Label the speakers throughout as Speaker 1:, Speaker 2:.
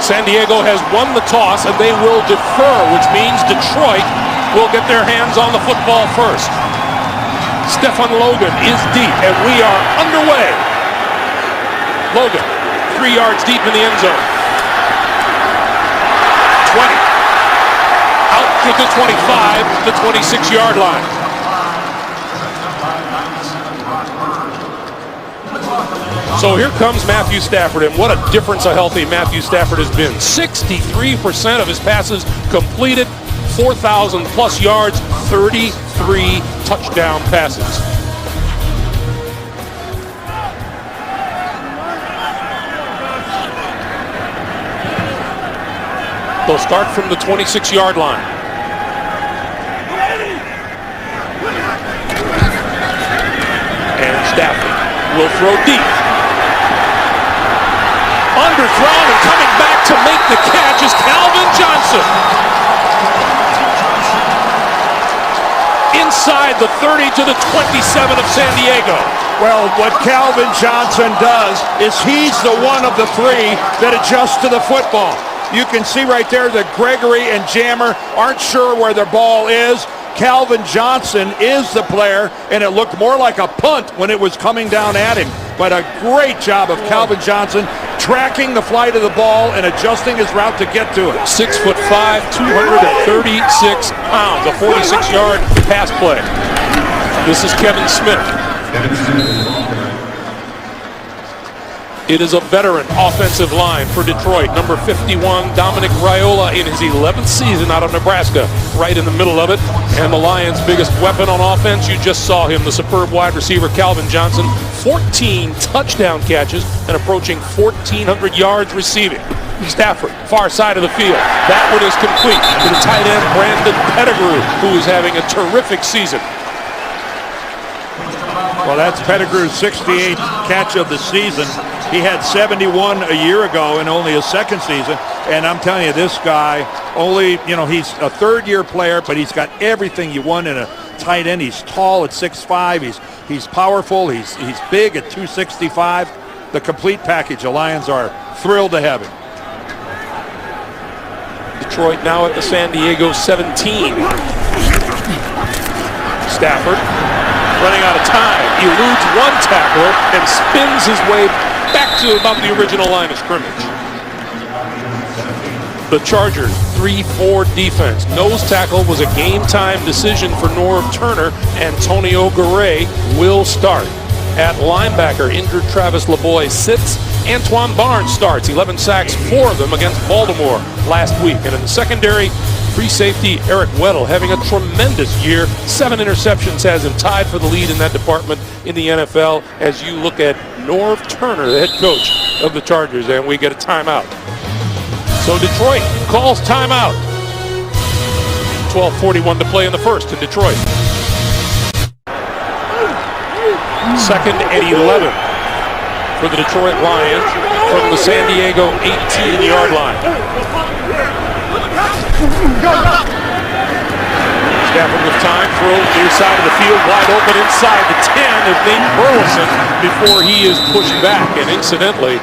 Speaker 1: San Diego has won the toss and they will defer, which means Detroit will get their hands on the football first. Stephen Logan is deep and we are underway. Logan, 3 yards deep in the end zone. 20. Out to the 25, the 26-yard line. So here comes Matthew Stafford, and what a difference a healthy Matthew Stafford has been. 63% of his passes completed, 4,000 plus yards, 33 touchdown passes. They'll start from the 26-yard line. And Stafford will throw deep. Underthrown and coming back to make the catch is Calvin Johnson. Inside the 30 to the 27 of San Diego.
Speaker 2: Well, what Calvin Johnson does is he's the one of the three that adjusts to the football. You can see right there that Gregory and Jammer aren't sure where their ball is. Calvin Johnson is the player, and it looked more like a punt when it was coming down at him. But a great job of Calvin Johnson tracking the flight of the ball and adjusting his route to get to it.
Speaker 1: 6'5", 236 pounds, a 46-yard pass play. This is Kevin Smith. It is a veteran offensive line for Detroit. Number 51, Dominic Raiola, in his 11th season out of Nebraska, right in the middle of it. And the Lions' biggest weapon on offense, you just saw him, the superb wide receiver Calvin Johnson. 14 touchdown catches and approaching 1,400 yards receiving. Stafford, far side of the field. That one is complete to the tight end Brandon Pettigrew, who is having a terrific season.
Speaker 2: Well, that's Pettigrew's 68th catch of the season. He had 71 a year ago in only his second season. And I'm telling you, this guy only, he's a third-year player, but he's got everything you want in a tight end. He's tall at 6'5". He's powerful. He's big at 265. The complete package. The Lions are thrilled to have him.
Speaker 1: Detroit now at the San Diego 17. Stafford running out of time, eludes one tackler and spins his way back to about the original line of scrimmage. The Chargers 3-4 defense. Nose tackle was a game-time decision for Norv Turner. Antonio Garay will start. At linebacker, injured Travis LeBoy sits. Antoine Barnes starts. 11 sacks, 4 of them against Baltimore last week. And in the secondary, free safety Eric Weddle having a tremendous year. 7 interceptions has him tied for the lead in that department in the NFL as you look at Norv Turner, the head coach of the Chargers, and we get a timeout. So Detroit calls timeout. 12:41 to play in the first in Detroit. Second and 11 for the Detroit Lions from the San Diego 18-yard line. Stafford with time, throws near side of the field, wide open inside the 10 of Nate Burleson before he is pushed back. And incidentally,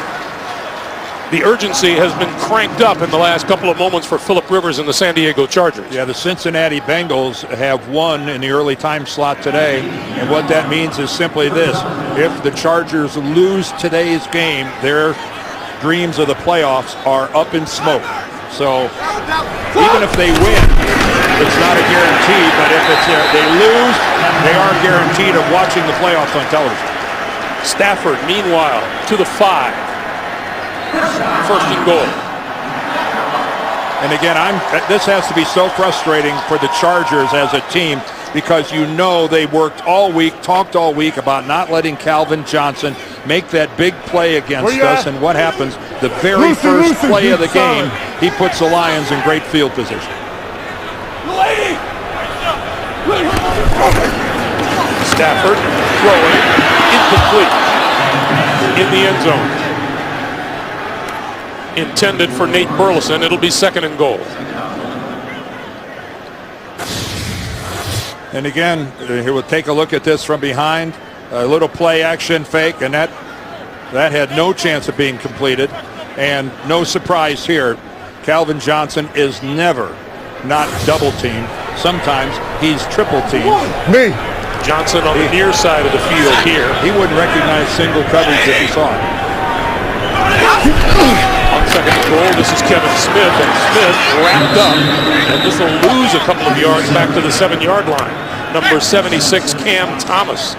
Speaker 1: the urgency has been cranked up in the last couple of moments for Phillip Rivers and the San Diego Chargers.
Speaker 2: Yeah, the Cincinnati Bengals have won in the early time slot today, and what that means is simply this. If the Chargers lose today's game, their dreams of the playoffs are up in smoke. So even if they win, it's not a guarantee, but if they lose, they are guaranteed of watching the playoffs on television.
Speaker 1: Stafford, meanwhile, to the 5. First and goal.
Speaker 2: And again, this has to be so frustrating for the Chargers as a team because they worked all week, talked all week about not letting Calvin Johnson make that big play against us. And what happens? The very first play of the game, he puts the Lions in great field position.
Speaker 1: Stafford throwing incomplete in the end zone. Intended for Nate Burleson. It'll be second and goal.
Speaker 2: And again, we'll take a look at this from behind. A little play action fake, and that had no chance of being completed. And no surprise here, Calvin Johnson is never not double teamed. Sometimes he's triple teamed.
Speaker 3: Me.
Speaker 1: Johnson on the near side of the field here.
Speaker 2: He wouldn't recognize single coverage if he saw it.
Speaker 1: On second and goal, this is Kevin Smith, and Smith wrapped up, and this will lose a couple of yards back to the 7-yard line. Number 76, Cam Thomas.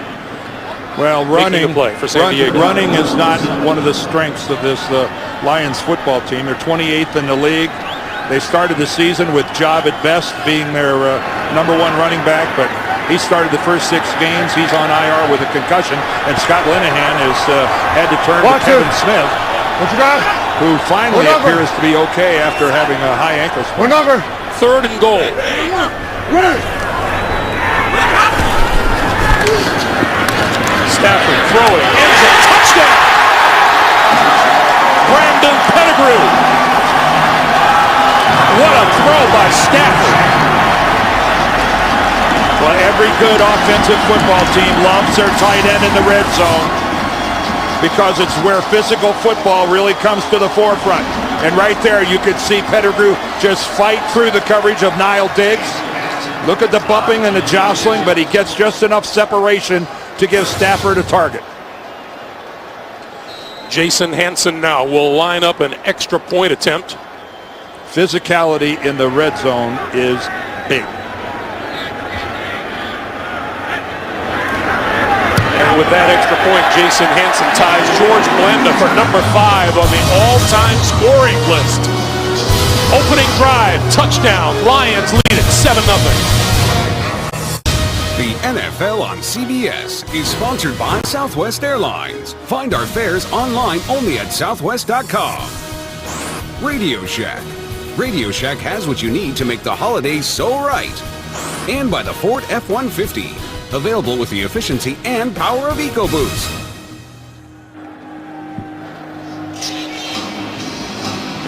Speaker 2: Well, running is not one of the strengths of this Lions football team. They're 28th in the league. They started the season with Job at Best being their number 1 running back, but he started the first 6 games. He's on IR with a concussion, and Scott Linehan has had to turn to Kevin Smith,
Speaker 3: What you got?
Speaker 2: who finally appears to be okay after having a high ankle sprain.
Speaker 3: What number?
Speaker 1: Third and goal. Stafford throwing, ends a touchdown. Brandon Pettigrew. What a throw by Stafford.
Speaker 2: Well, every good offensive football team loves their tight end in the red zone because it's where physical football really comes to the forefront. And right there you could see Pettigrew just fight through the coverage of Niall Diggs. Look at the bumping and the jostling, but he gets just enough separation to give Stafford a target.
Speaker 1: Jason Hanson now will line up an extra point attempt.
Speaker 2: Physicality in the red zone is big.
Speaker 1: And with that extra point, Jason Hanson ties George Blenda for number 5 on the all-time scoring list. Opening drive, touchdown, Lions lead it 7-0.
Speaker 4: The NFL on CBS is sponsored by Southwest Airlines. Find our fares online only at southwest.com. Radio Shack. Radio Shack has what you need to make the holidays so right. And by the Ford F-150. Available with the efficiency and power of EcoBoost.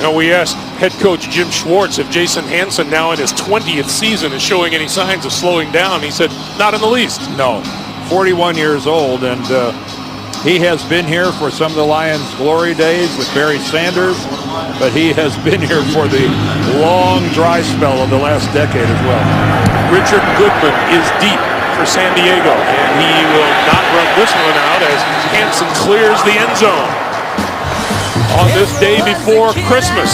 Speaker 1: Now we asked head coach Jim Schwartz if Jason Hanson, now in his 20th season, is showing any signs of slowing down. He said, not in the least.
Speaker 2: No, 41 years old, and he has been here for some of the Lions' glory days with Barry Sanders, but he has been here for the long dry spell of the last decade as well.
Speaker 1: Richard Goodman is deep for San Diego, and he will not run this one out as Hanson clears the end zone. On this day before Christmas,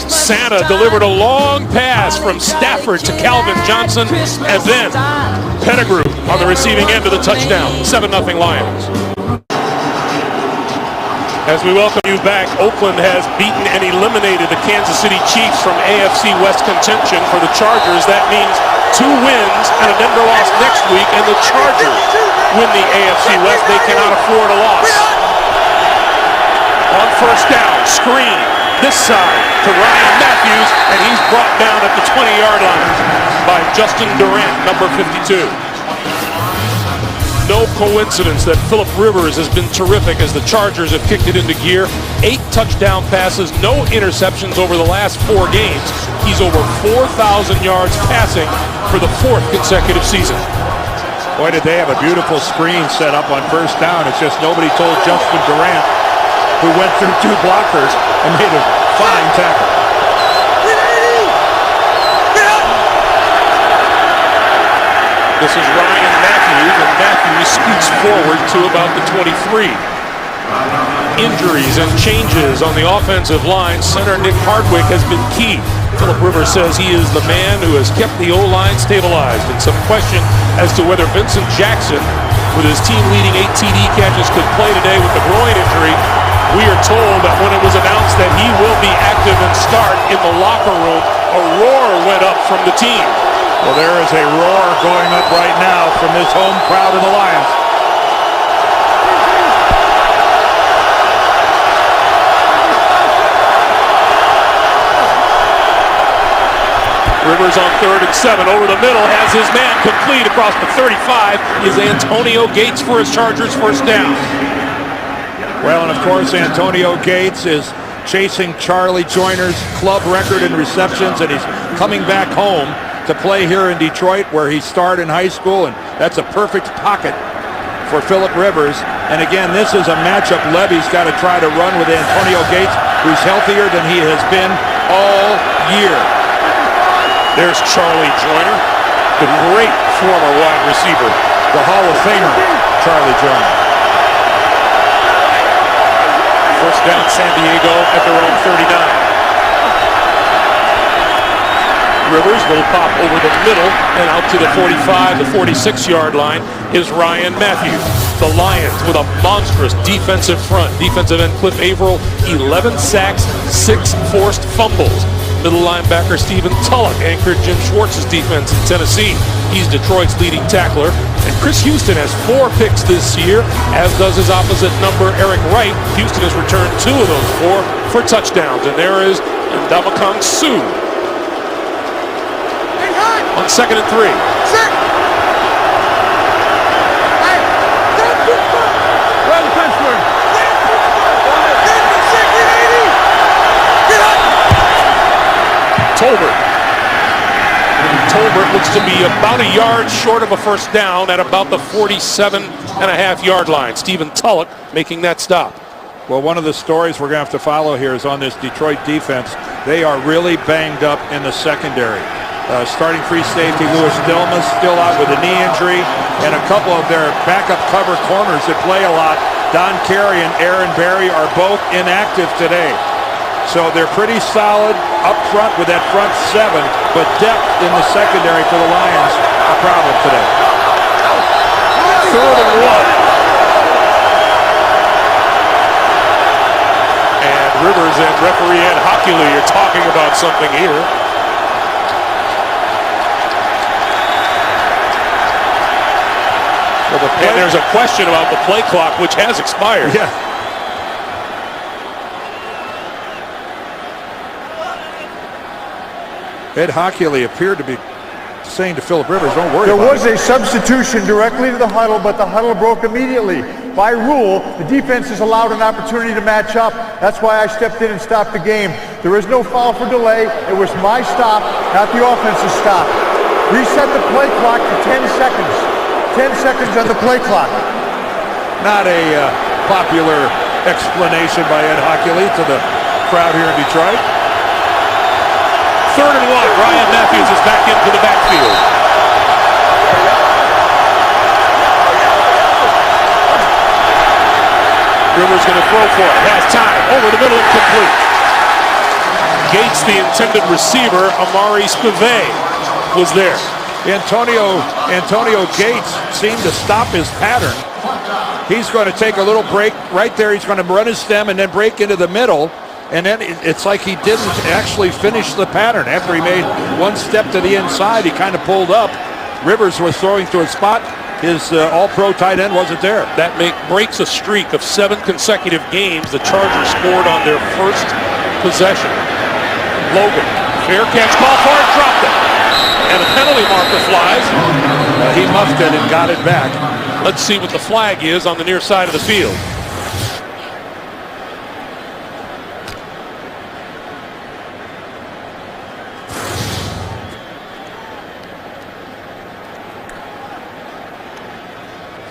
Speaker 1: Santa delivered a long pass from Stafford to Calvin Johnson, and then Pettigrew on the receiving end of the touchdown. 7-0 Lions. As we welcome you back, Oakland has beaten and eliminated the Kansas City Chiefs from AFC West contention. For the Chargers, that means 2 wins and a Denver loss next week, and the Chargers win the AFC West. They cannot afford a loss. On first down, screen this side to Ryan Matthews, and he's brought down at the 20-yard line by Justin Durant, number 52. No coincidence that Phillip Rivers has been terrific as the Chargers have kicked it into gear. 8 touchdown passes, no interceptions over the last 4 games. He's over 4,000 yards passing for the 4th consecutive season.
Speaker 2: Boy, did they have a beautiful screen set up on first down. It's just nobody told Justin Durant, who went through 2 blockers and made a fine tackle.
Speaker 1: This is Ryan Matthews, and Matthews scoots forward to about the 23. Injuries and changes on the offensive line. Center Nick Hardwick has been key. Phillip Rivers says he is the man who has kept the O-line stabilized, and some question as to whether Vincent Jackson, with his team-leading 8 TD catches, could play today with the groin injury. We are told that when it was announced that he will be active and start in the locker room, a roar went up from the team.
Speaker 2: Well, there is a roar going up right now from this home crowd of the Lions.
Speaker 1: Rivers on 3rd and 7 over the middle, has his man complete across the 35. Is Antonio Gates for his Chargers first down.
Speaker 2: Well, and of course, Antonio Gates is chasing Charlie Joyner's club record in receptions, and he's coming back home to play here in Detroit, where he starred in high school, and that's a perfect pocket for Philip Rivers. And again, this is a matchup Levy's got to try to run with Antonio Gates, who's healthier than he has been all year.
Speaker 1: There's Charlie Joyner, the great former wide receiver.
Speaker 2: The Hall of Famer, Charlie Joyner.
Speaker 1: First down, San Diego at their own 39. Rivers will pop over the middle and out to the 45 to 46-yard line is Ryan Matthews. The Lions with a monstrous defensive front. Defensive end Cliff Averill, 11 sacks, 6 forced fumbles. Middle linebacker Stephen Tulloch anchored Jim Schwartz's defense in Tennessee. He's Detroit's leading tackler. And Chris Houston has 4 picks this year, as does his opposite number, Eric Wright. Houston has returned 2 of those 4 for touchdowns. And there is Ndamukong Suh on 2nd and 3. Tolbert looks to be about a yard short of a first down at about the 47.5-yard line. Stephen Tulloch making that stop.
Speaker 2: Well, one of the stories we're going to have to follow here is on this Detroit defense. They are really banged up in the secondary. Starting free safety Louis Dillmas still out with a knee injury, and a couple of their backup cover corners that play a lot, Don Carey and Aaron Berry, are both inactive today. So they're pretty solid up front with that front 7, but depth in the secondary for the Lions a problem today.
Speaker 1: 3rd and 1. And Rivers and referee Ed Hockley are talking about something here. And there's a question about the play clock, which has expired.
Speaker 2: Yeah. Ed Hockley appeared to be saying to Philip Rivers, don't worry about it.
Speaker 3: There was a substitution directly to the huddle, but the huddle broke immediately. By rule, the defense is allowed an opportunity to match up. That's why I stepped in and stopped the game. There is no foul for delay. It was my stop, not the offense's stop. Reset the play clock to 10 seconds. 10 seconds on the play clock.
Speaker 2: Not a popular explanation by Ed Hockley to the crowd here in Detroit.
Speaker 1: 3rd and 1. Ryan Matthews is back into the backfield. Rivers going to throw for it. Has time. Over the middle and complete. Gates, the intended receiver, Amari Spivey, was there.
Speaker 2: Antonio Gates seemed to stop his pattern. He's going to take a little break right there. He's going to run his stem and then break into the middle. And then it's like he didn't actually finish the pattern. After he made one step to the inside, he kind of pulled up. Rivers was throwing to a spot. His all-pro tight end wasn't there.
Speaker 1: That breaks a streak of 7 consecutive games the Chargers scored on their first possession. Logan, fair catch, call for it, dropped it. And a penalty marker flies.
Speaker 2: He muffed it and got it back.
Speaker 1: Let's see what the flag is on the near side of the field.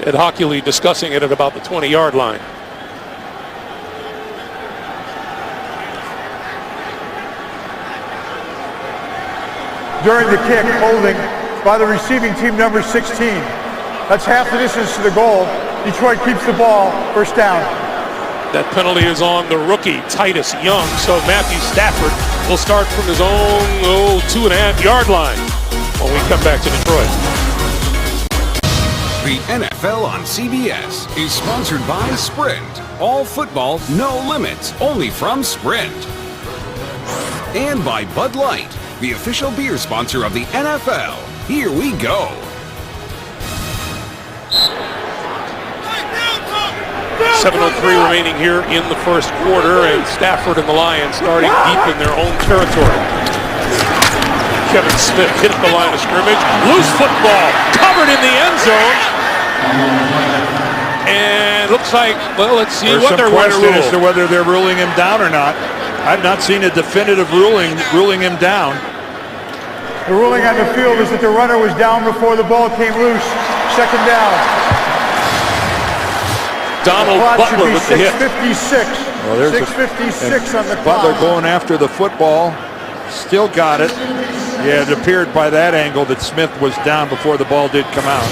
Speaker 1: Ed Hockley discussing it at about the 20-yard line.
Speaker 3: During the kick, holding by the receiving team number 16. That's half the distance to the goal. Detroit keeps the ball, first down.
Speaker 1: That penalty is on the rookie, Titus Young, so Matthew Stafford will start from his own 2.5-yard line when we come back to Detroit.
Speaker 4: The NFL on CBS is sponsored by Sprint. All football, no limits, only from Sprint. And by Bud Light, the official beer sponsor of the NFL. Here we go.
Speaker 1: .703 remaining here in the first quarter, and Stafford and the Lions starting deep in their own territory. Kevin Smith hit the line of scrimmage. Loose football, covered in the end zone. And looks like, well, let's see what they're going to rule.
Speaker 2: As to whether they're ruling him down or not. I've not seen a definitive ruling him down.
Speaker 3: The ruling on the field is that the runner was down before the ball came loose. Second down.
Speaker 1: Donald
Speaker 3: Clock should
Speaker 1: Butler
Speaker 3: be
Speaker 1: with the hit.
Speaker 3: 6:56.
Speaker 2: Well, there's
Speaker 3: 6:56 on the
Speaker 2: Butler
Speaker 3: clock.
Speaker 2: going after the football. Still got it. Yeah, it appeared by that angle that Smith was down before the ball did come out.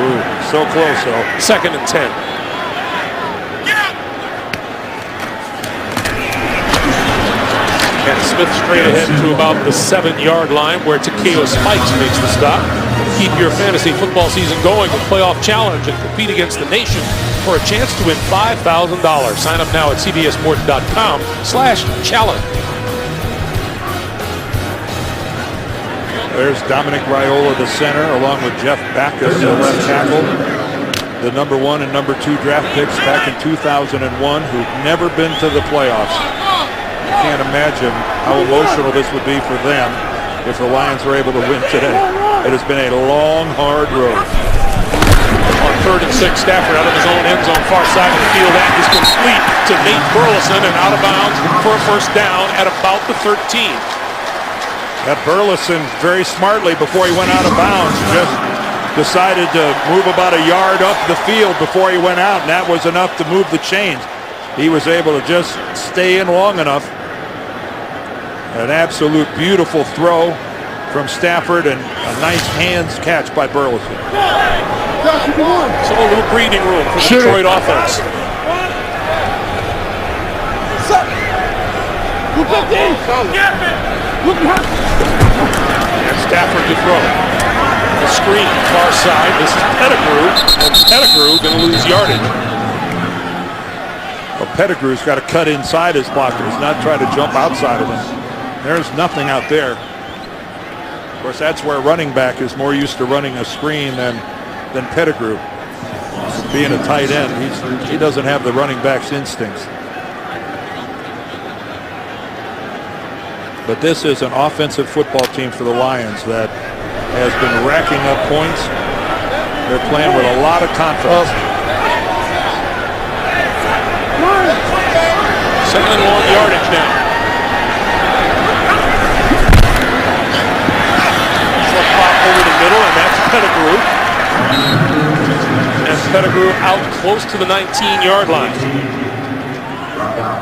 Speaker 2: Ooh, so close though.
Speaker 1: 2nd and 10. And Smith straight ahead to about the 7-yard line where Takeo Spikes makes the stop. Keep your fantasy football season going with Playoff Challenge and compete against the nation for a chance to win $5,000. Sign up now at cbssports.com/challenge.
Speaker 2: There's Dominic Raiola, the center, along with Jeff Backus, the left tackle. The number 1 and number 2 draft picks back in 2001 who've never been to the playoffs. You can't imagine how emotional this would be for them if the Lions were able to win today. It has been a long, hard road.
Speaker 1: On 3rd and 6, Stafford out of his own end zone, far side of the field. That is complete to Nate Burleson and out of bounds for a first down at about the 13.
Speaker 2: That Burleson, very smartly before he went out of bounds, just decided to move about a yard up the field before he went out, and that was enough to move the chains. He was able to just stay in long enough. An absolute beautiful throw from Stafford and a nice hands catch by Burleson.
Speaker 1: So a little breathing room for the Detroit offense. And Stafford to throw. The screen, far side. This is Pettigrew, and Pettigrew going to lose yardage.
Speaker 2: Well, Pettigrew's got to cut inside his blockers, not try to jump outside of them. There's nothing out there. Of course, that's where running back is more used to running a screen than Pettigrew. Being a tight end, he doesn't have the running back's instincts. But this is an offensive football team for the Lions that has been racking up points. They're playing with a lot of confidence.
Speaker 1: 2nd and long yardage now. Short pop over the middle, and that's Pettigrew. And Pettigrew out close to the 19-yard line.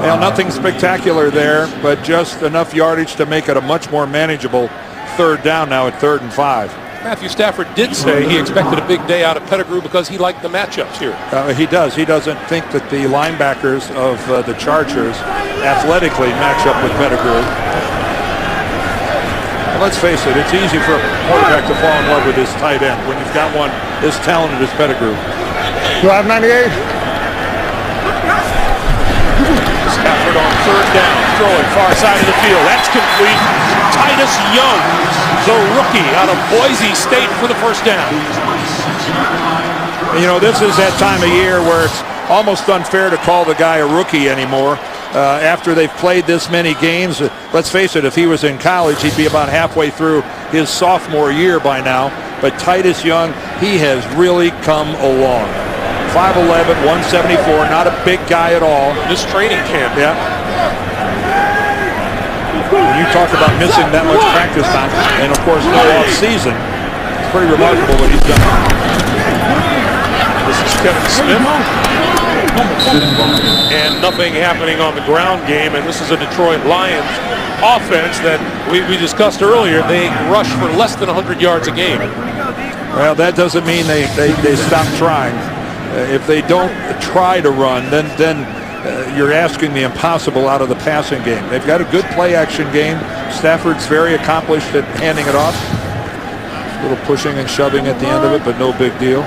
Speaker 2: Well, nothing spectacular there, but just enough yardage to make it a much more manageable 3rd down now at 3rd and 5.
Speaker 1: Matthew Stafford did say he expected a big day out of Pettigrew because he liked the matchups here.
Speaker 2: He does. He doesn't think that the linebackers of the Chargers athletically match up with Pettigrew. And let's face it, it's easy for a quarterback to fall in love with his tight end when you've got one as talented as Pettigrew.
Speaker 3: Drive 98.
Speaker 1: Stafford on 3rd down, throwing far side of the field. That's complete. Titus Young, the rookie out of Boise State for the first down.
Speaker 2: You know, this is that time of year where it's almost unfair to call the guy a rookie anymore. After they've played this many games, let's face it, if he was in college, he'd be about halfway through his sophomore year by now. But Titus Young, he has really come along. 5'11", 174, not a big guy at all.
Speaker 1: This training camp.
Speaker 2: Yeah. When you talk about missing that much practice time, and of course no off season, it's pretty remarkable what he's done.
Speaker 1: This is Kevin Smith. And nothing happening on the ground game, and this is a Detroit Lions offense that we discussed earlier. They rush for less than 100 yards a game.
Speaker 2: Well, that doesn't mean they stop trying. If they don't try to run, then you're asking the impossible out of the passing game. They've got a good play-action game. Stafford's very accomplished at handing it off. A little pushing and shoving at the end of it, but no big deal.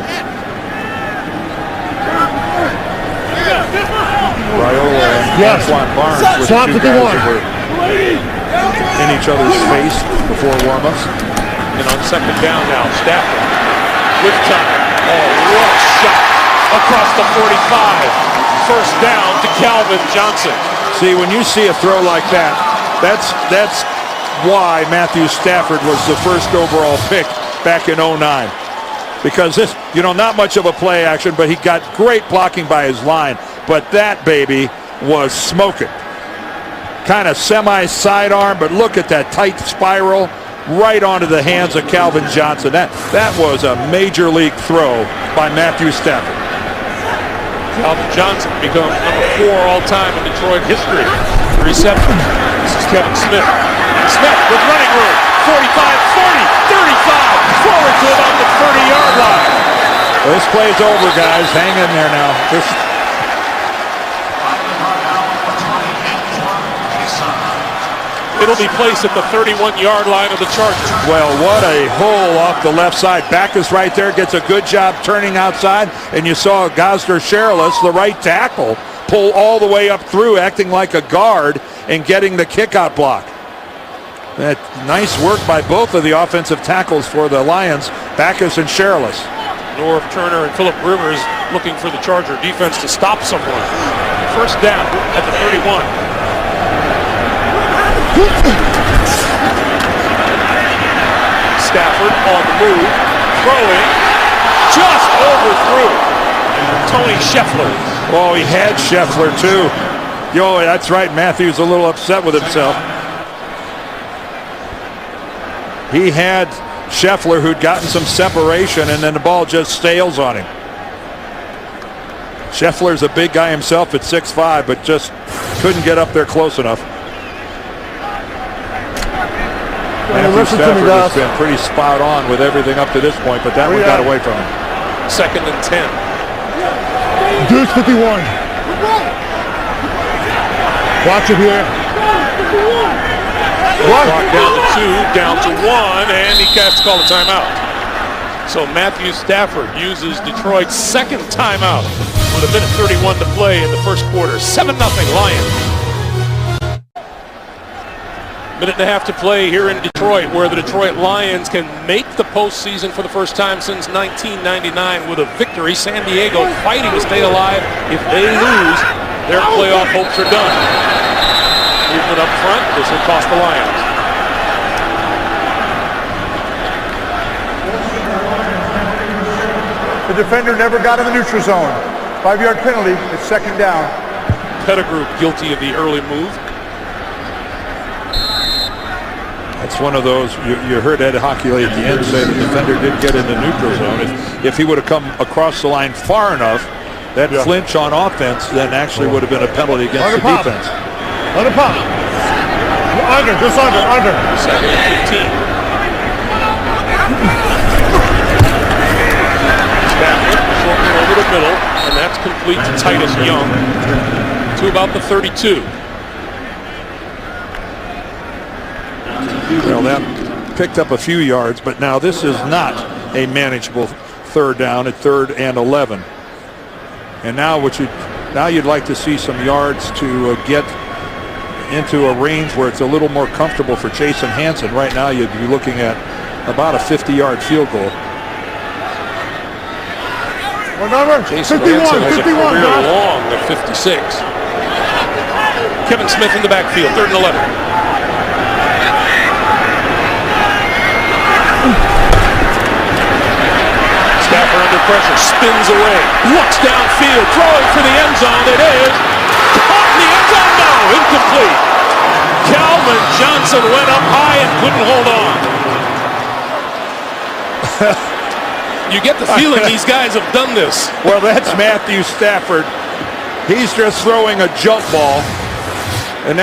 Speaker 2: Raiola and Antoine Barnes were the two guys that were in each other's face before warm-ups.
Speaker 1: And on 2nd down now, Stafford with time. Oh, what a shot across the 45. First down to Calvin Johnson.
Speaker 2: See, when you see a throw like that, that's why Matthew Stafford was the first overall pick back in 09. Because this, not much of a play action, but he got great blocking by his line. But that baby was smoking. Kind of semi-sidearm, but look at that tight spiral right onto the hands of Calvin Johnson. That was a major league throw by Matthew Stafford.
Speaker 1: Calvin Johnson becomes number 4 all-time in Detroit history. Reception. This is Kevin Smith. Smith with running room. 45, 40, 35. Forward to about the 30-yard line.
Speaker 2: Well, this play's over, guys. Hang in there now.
Speaker 1: It'll be placed at the 31-yard line of the Chargers.
Speaker 2: Well, what a hole off the left side. Backus right there gets a good job turning outside, and you saw Gosder Cherilus, the right tackle, pull all the way up through, acting like a guard and getting the kickout block. That nice work by both of the offensive tackles for the Lions, Backus and Cherilus.
Speaker 1: Norv Turner and Philip Rivers looking for the Charger defense to stop someone. First down at the 31. Stafford on the move, throwing, just overthrew Tony Scheffler.
Speaker 2: Oh, he had Scheffler too. Yo, that's right, Matthews a little upset with himself. He had Scheffler, who'd gotten some separation, and then the ball just sails on him. Scheffler's a big guy himself at 6'5", but just couldn't get up there close enough. Matthew Stafford has been pretty spot on with everything up to this point, but that one got away from him.
Speaker 1: 2nd and 10.
Speaker 3: Deuce 51. Watch it here.
Speaker 1: Clock down to 2, down to 1, and he has to call the timeout. So Matthew Stafford uses Detroit's 2nd timeout with 1:31 to play in the first quarter. 7-0 Lions. 1.5 minutes to play here in Detroit, where the Detroit Lions can make the postseason for the first time since 1999 with a victory. San Diego fighting to stay alive. If they lose, their playoff hopes are done. Movement up front. This will cost the Lions.
Speaker 3: The defender never got in the neutral zone. 5-yard penalty. It's 2nd down.
Speaker 1: Pettigrew guilty of the early move.
Speaker 2: That's one of those, you heard Ed Hockley at the end say the defender did get in the neutral zone. If he would have come across the line far enough, that flinch on offense then actually would have been a penalty against the defense.
Speaker 3: Under pop. Under, just under.
Speaker 1: 2nd and 15. Stafford shortening over the middle, and that's complete to Titus Young to about the 32.
Speaker 2: Well, that picked up a few yards, but now this is not a manageable 3rd down at 3rd and 11. And now you'd like to see some yards to get into a range where it's a little more comfortable for Jason Hanson. Right now you'd be looking at about a 50-yard field goal.
Speaker 3: What number?
Speaker 1: Jason
Speaker 3: 51,
Speaker 1: Hanson has
Speaker 3: 51,
Speaker 1: a career
Speaker 3: guys.
Speaker 1: long at 56. Kevin Smith in the backfield, 3rd and 11. Stafford under pressure, spins away, looks downfield, throwing for the end zone. It is caught in the end zone. No, incomplete. Calvin Johnson went up high and couldn't hold on. You get the feeling these guys have done this.
Speaker 2: Well, that's Matthew Stafford. He's just throwing a jump ball, and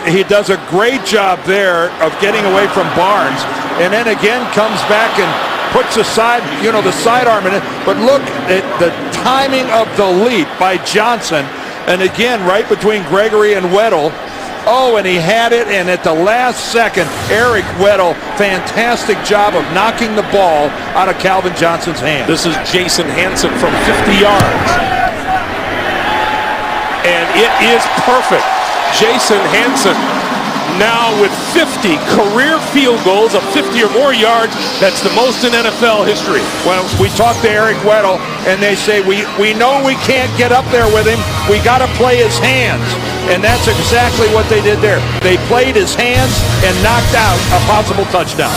Speaker 2: he does a great job there of getting away from Barnes, and then again comes back and puts the sidearm in it. But look at the timing of the leap by Johnson, and again right between Gregory and Weddle. Oh, and he had it, and at the last second, Eric Weddle, fantastic job of knocking the ball out of Calvin Johnson's hand.
Speaker 1: This is Jason Hanson from 50 yards. And it is perfect. Jason Hanson now with 50 career field goals of 50 or more yards. That's the most in NFL history.
Speaker 2: Well, we talked to Eric Weddle, and they say we know we can't get up there with him. We got to play his hands. And that's exactly what they did there. They played his hands and knocked out a possible touchdown.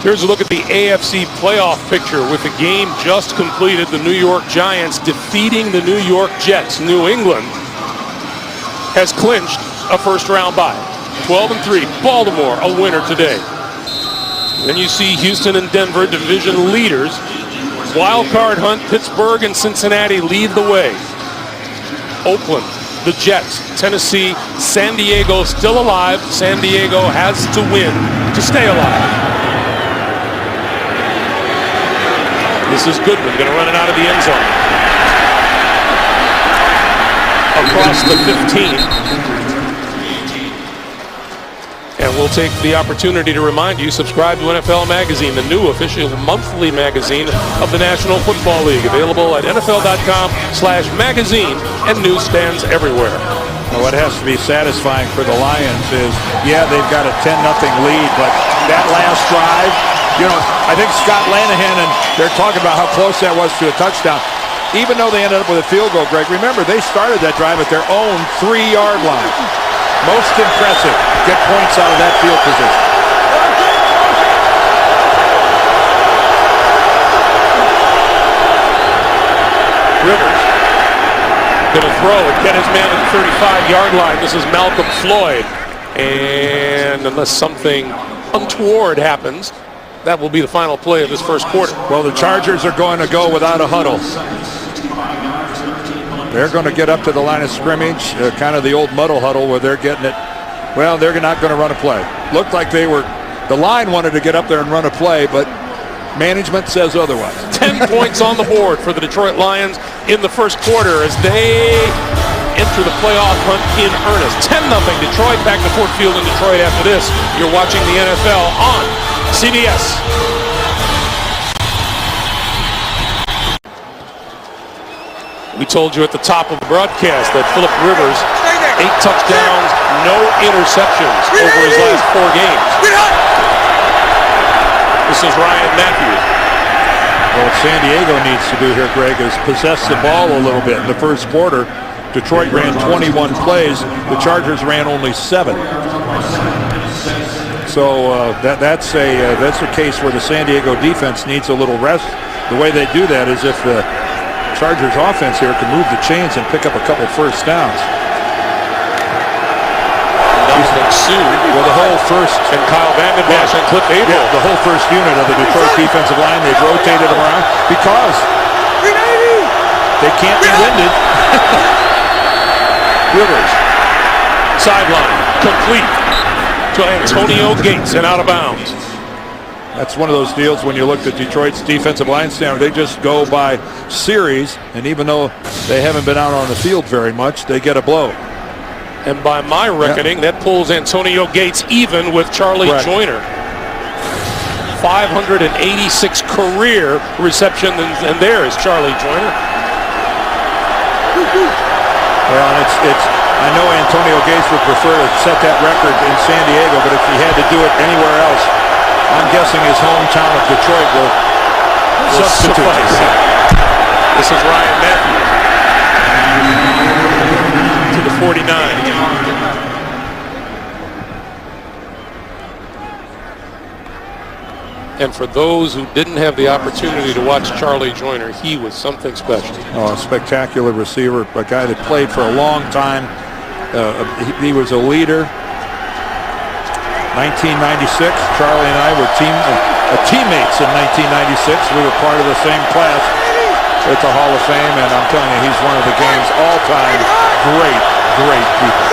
Speaker 1: Here's a look at the AFC playoff picture with the game just completed. The New York Giants defeating the New York Jets. New England has clinched a first-round bye. 12-3. Baltimore a winner today. Then you see Houston and Denver, division leaders, Wild card hunt, Pittsburgh and Cincinnati lead the way. Oakland, the Jets, Tennessee, San Diego still alive. San Diego has to win to stay alive. This is Goodwin, going to run it out of the end zone. Across the 15. And we'll take the opportunity to remind you, subscribe to NFL Magazine, the new official monthly magazine of the National Football League. Available at NFL.com/magazine and newsstands everywhere.
Speaker 2: Well, what has to be satisfying for the Lions is, yeah, they've got a 10-0 lead, but that last drive, you know, I think Scott Lanahan, and they're talking about how close that was to a touchdown. Even though they ended up with a field goal, Greg, remember, they started that drive at their own 3-yard line. Most impressive. Get points out of that field position.
Speaker 1: Rivers going to throw and get his man at the 35-yard line. This is Malcolm Floyd. And unless something untoward happens, that will be the final play of this first quarter.
Speaker 2: Well, the Chargers are going to go without a huddle. They're going to get up to the line of scrimmage, kind of the old muddle huddle where they're getting it. Well, they're not going to run a play. Looked like the line wanted to get up there and run a play, but management says otherwise.
Speaker 1: 10 points on the board for the Detroit Lions in the first quarter as they enter the playoff hunt in earnest. 10-0 Detroit, back to Ford Field in Detroit after this. You're watching the NFL on CBS. We told you at the top of the broadcast that Philip Rivers, 8 touchdowns, no interceptions over his last 4 games. This is Ryan Matthews.
Speaker 2: Well, what San Diego needs to do here, Greg, is possess the ball a little bit. In the first quarter, Detroit ran 21 plays. The Chargers ran only 7. So that's a case where the San Diego defense needs a little rest. The way they do that is if the Chargers offense here can move the chains and pick up a couple first downs.
Speaker 1: Well, the whole first, and Kyle Vanden Bosch and Cliff Abel.
Speaker 2: Yeah, the whole first unit of the Detroit defensive line, they've rotated them around because they can't be winded.
Speaker 1: Rivers, sideline, complete to Antonio Gates and out of bounds.
Speaker 2: That's one of those deals when you look at Detroit's defensive line standard. They just go by series, and even though they haven't been out on the field very much, they get a blow.
Speaker 1: And by my reckoning, that pulls Antonio Gates even with Charlie Joyner. 586 career reception, and there is Charlie Joyner.
Speaker 2: Well, I know Antonio Gates would prefer to set that record in San Diego, but if he had to do it anywhere else, I'm guessing his hometown of Detroit will substitute.
Speaker 1: This is Ryan Matthews to the 49. And for those who didn't have the opportunity to watch Charlie Joyner, he was something special.
Speaker 2: Oh, a spectacular receiver, a guy that played for a long time. He was a leader. 1996, Charlie and I were teammates in 1996. We were part of the same class at the Hall of Fame, and I'm telling you, he's one of the game's all-time great people.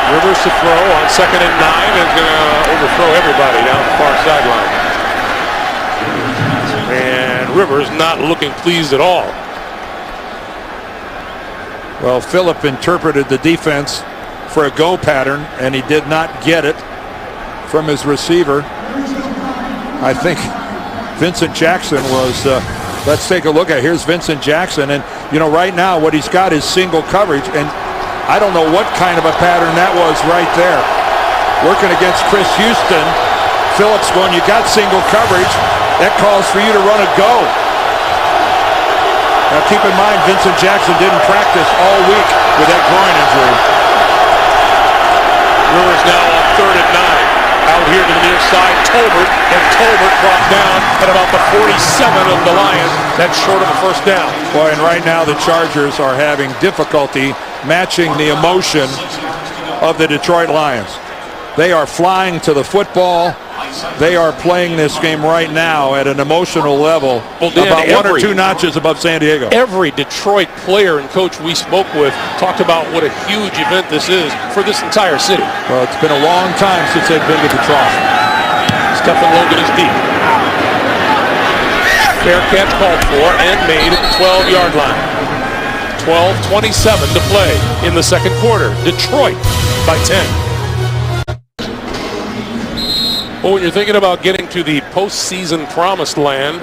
Speaker 1: Rivers to throw on 2nd and 9 is going to overthrow everybody down the far sideline. And Rivers not looking pleased at all.
Speaker 2: Well, Phillip interpreted the defense for a go pattern, and he did not get it from his receiver. I think Vincent Jackson was, let's take a look at it. Here's Vincent Jackson, and you know, right now what he's got is single coverage, and I don't know what kind of a pattern that was right there. Working against Chris Houston, Phillips going, you got single coverage, that calls for you to run a go. Now keep in mind, Vincent Jackson didn't practice all week with that groin injury.
Speaker 1: Rivers now on 3rd and 9. Out here to the near side, Tolbert, and Tolbert brought down at about the 47 of the Lions. That's short of the first down.
Speaker 2: Boy, and right now the Chargers are having difficulty matching the emotion of the Detroit Lions. They are flying to the football. they are playing this game right now at an emotional level,
Speaker 1: Well, Dan,
Speaker 2: about one or two notches above San Diego.
Speaker 1: Every Detroit player and coach we spoke with talked about what a huge event this is for this entire city.
Speaker 2: Well, it's been a long time since they've been to the Trough.
Speaker 1: Stephen Logan is deep. Fair catch called for and made at the 12-yard line. 12:27 to play in the second quarter. Detroit by 10. Well, when you're thinking about getting to the postseason promised land,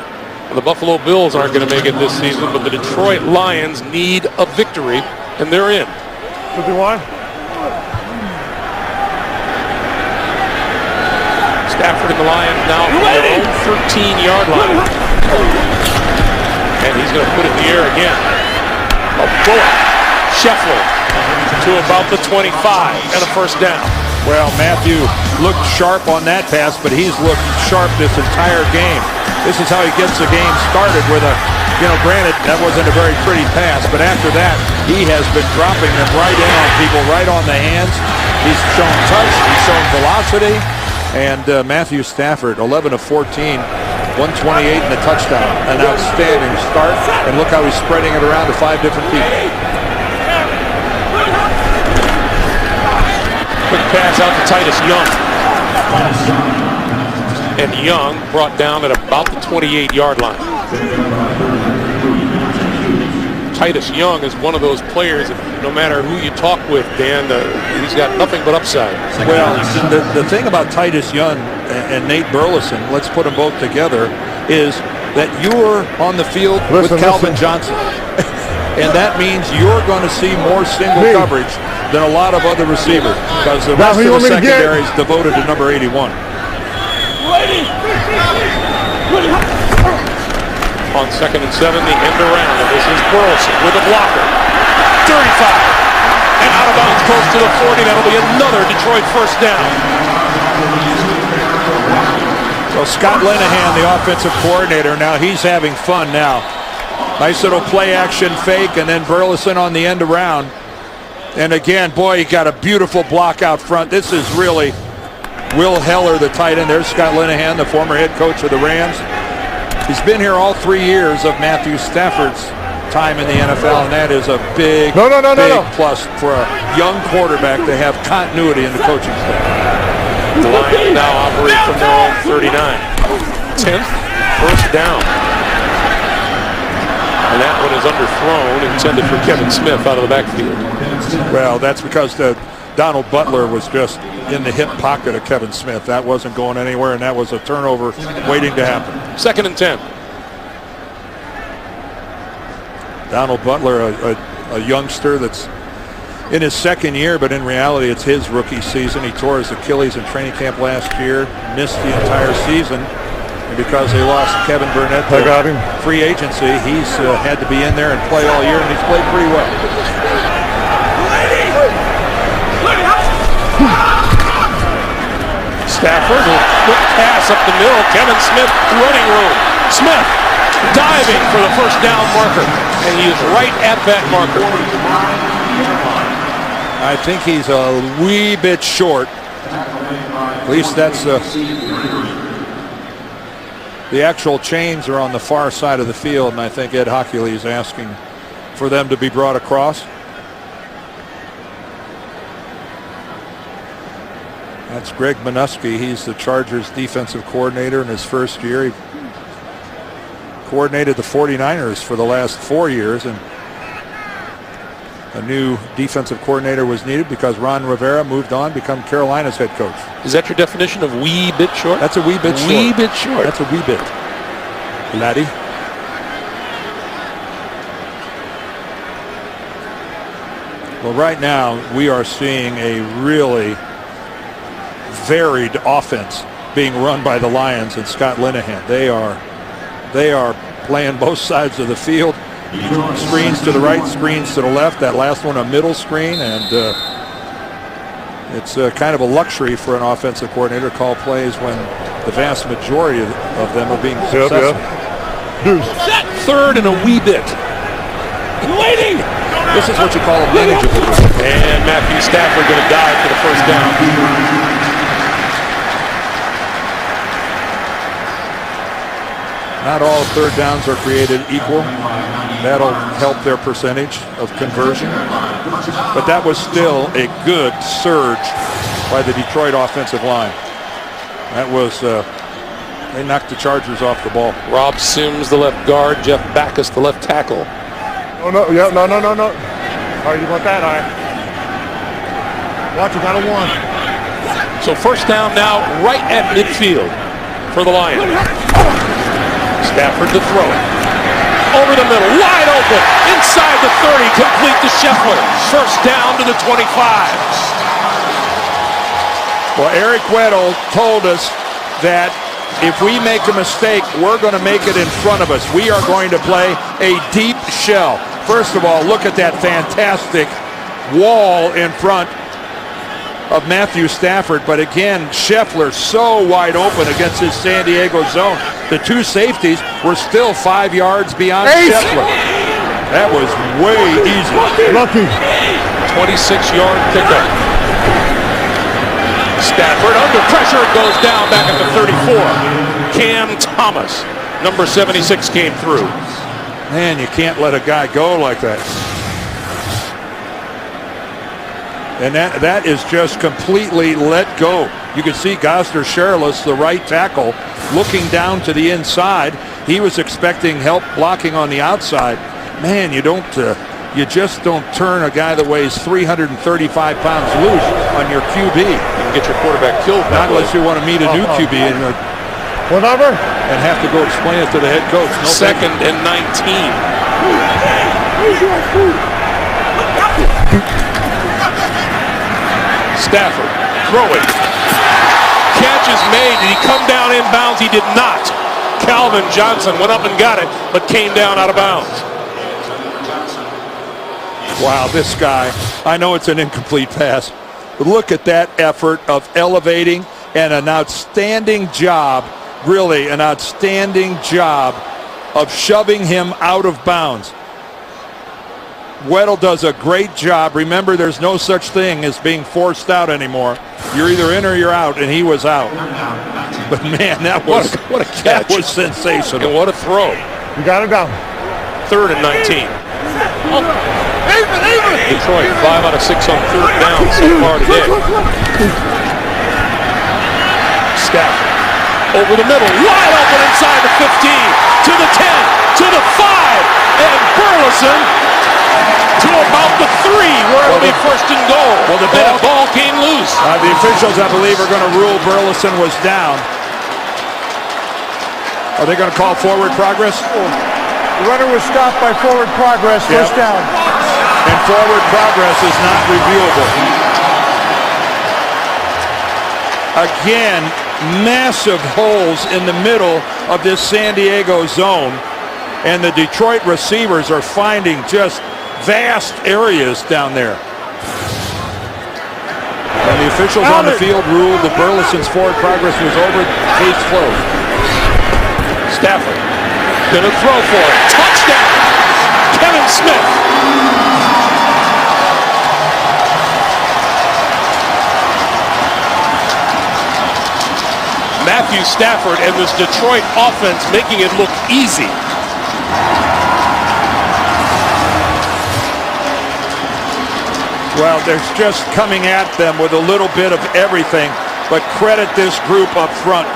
Speaker 1: the Buffalo Bills aren't going to make it this season, but the Detroit Lions need a victory, and they're in.
Speaker 3: 51.
Speaker 1: Stafford and the Lions now from their own 13-yard line. And he's going to put it in the air again. A bullet. Scheffler to about the 25 and a first down.
Speaker 2: Well, Matthew looked sharp on that pass, but he's looked sharp this entire game. This is how he gets the game started with a, granted, that wasn't a very pretty pass, but after that, he has been dropping them right in on people, right on the hands. He's shown touch, he's shown velocity, and Matthew Stafford, 11 of 14, 128 and a touchdown. An outstanding start, and look how he's spreading it around to 5 different people.
Speaker 1: Quick pass out to Titus Young. And Young brought down at about the 28-yard line. Titus Young is one of those players that no matter who you talk with, Dan, he's got nothing but upside.
Speaker 2: Well, the thing about Titus Young and Nate Burleson, let's put them both together, is that you're on the field with Calvin Johnson. And that means you're going to see more single coverage than a lot of other receivers because the rest of the secondary is devoted to number 81.
Speaker 1: On 2nd and 7, the end around, and this is Burleson with a blocker. 35, and out of bounds close to the 40. That'll be another Detroit first down.
Speaker 2: So Scott Linehan, the offensive coordinator, now he's having fun now. Nice little play action fake, and then Burleson on the end around. And again, boy, he got a beautiful block out front. This is really Will Heller, the tight end. There's Scott Linehan, the former head coach of the Rams. He's been here all 3 years of Matthew Stafford's time in the NFL, and that is a big plus for a young quarterback to have continuity in the coaching staff.
Speaker 1: The Lions now operate from their own 39. 10th first down. And that one is underthrown, intended for Kevin Smith out of the backfield.
Speaker 2: Well, that's because Donald Butler was just in the hip pocket of Kevin Smith. That wasn't going anywhere, and that was a turnover waiting to happen.
Speaker 1: 2nd and 10.
Speaker 2: Donald Butler, a youngster that's in his second year, but in reality it's his rookie season. He tore his Achilles in training camp last year, missed the entire season. And because they lost Kevin Burnett to free agency, he's had to be in there and play all year, and he's played pretty well.
Speaker 1: Stafford will quick pass up the middle. Kevin Smith running room. Smith diving for the first down marker, and he is right at that marker.
Speaker 2: I think he's a wee bit short. At least that's the actual chains are on the far side of the field, and I think Ed Hockley is asking for them to be brought across. That's Greg Minuski. He's the Chargers defensive coordinator in his first year. He coordinated the 49ers for the last 4 years, and a new defensive coordinator was needed because Ron Rivera moved on, become Carolina's head coach.
Speaker 1: Is that your definition of wee bit short?
Speaker 2: That's a wee bit short.
Speaker 1: Wee bit short.
Speaker 2: That's a wee bit. Laddie. Well, right now we are seeing a really varied offense being run by the Lions and Scott Linehan. They are playing both sides of the field. Screens to the right, screens to the left. That last one a middle screen, and it's kind of a luxury for an offensive coordinator to call plays when the vast majority of them are being successful.
Speaker 1: Third and a wee bit.
Speaker 2: Waiting. This is what you call a manageable.
Speaker 1: And Matthew Stafford going to dive for the first down.
Speaker 2: Not all third downs are created equal. That'll help their percentage of conversion. But that was still a good surge by the Detroit offensive line. That was, they knocked the Chargers off the ball.
Speaker 1: Rob Sims, the left guard. Jeff Backus, the left tackle.
Speaker 3: Oh, no, yeah, no. All right, you want that, all right. Watch, you got a 1.
Speaker 1: So first down now right at midfield for the Lions. Stafford to throw. Over the middle, wide open, inside the 30, complete to Scheffler. First down to the 25.
Speaker 2: Well, Eric Weddle told us that if we make a mistake, we're going to make it in front of us. We are going to play a deep shell. First of all, look at that fantastic wall in front of Matthew Stafford. But again, Scheffler so wide open against his San Diego zone. The two safeties were still 5 yards beyond Scheffler. That was way easy.
Speaker 3: Lucky.
Speaker 1: 26-yard pickup. Stafford under pressure, goes down back at the 34. Cam Thomas, number 76, came through.
Speaker 2: Man, you can't let a guy go like that. And that is just completely let go. You can see Gosder Sherrillis, the right tackle, looking down to the inside. He was expecting help blocking on the outside. Man, you just don't turn a guy that weighs 335 pounds loose on your QB.
Speaker 1: You can get your quarterback killed.
Speaker 2: Not unless you want to meet a new QB and have to go explain it to the head coach. No,
Speaker 1: second and 19. Stafford throwing. Catch is made. Did he come down inbounds? He did not. Calvin Johnson went up and got it, but came down out of bounds.
Speaker 2: Wow, this guy, I know it's an incomplete pass, but look at that effort of elevating and an outstanding job, really an outstanding job of shoving him out of bounds. Weddle does a great job. Remember, there's no such thing as being forced out anymore. You're either in or you're out, and he was out. But man, what a catch. That was sensational.
Speaker 1: And what a throw.
Speaker 3: You got him down.
Speaker 1: Third and 19. Detroit 5 out of 6 on third down so far today. Stafford over the middle, wide open inside the 15, to the 10, to the 5, and Burleson to about the 3, where it'll be first and goal.
Speaker 2: Well, the
Speaker 1: ball came loose.
Speaker 2: The officials, I believe, are going to rule Burleson was down. Are they going to call forward progress?
Speaker 3: The runner was stopped by forward progress, first down.
Speaker 2: And forward progress is not reviewable. Again, massive holes in the middle of this San Diego zone. And the Detroit receivers are finding just vast areas down there. And the officials on the field ruled that Burleson's forward progress was over. Case closed.
Speaker 1: Stafford gonna throw for it. Touchdown! Kevin Smith. Matthew Stafford and this Detroit offense making it look easy.
Speaker 2: Well, they're just coming at them with a little bit of everything, but credit this group up front.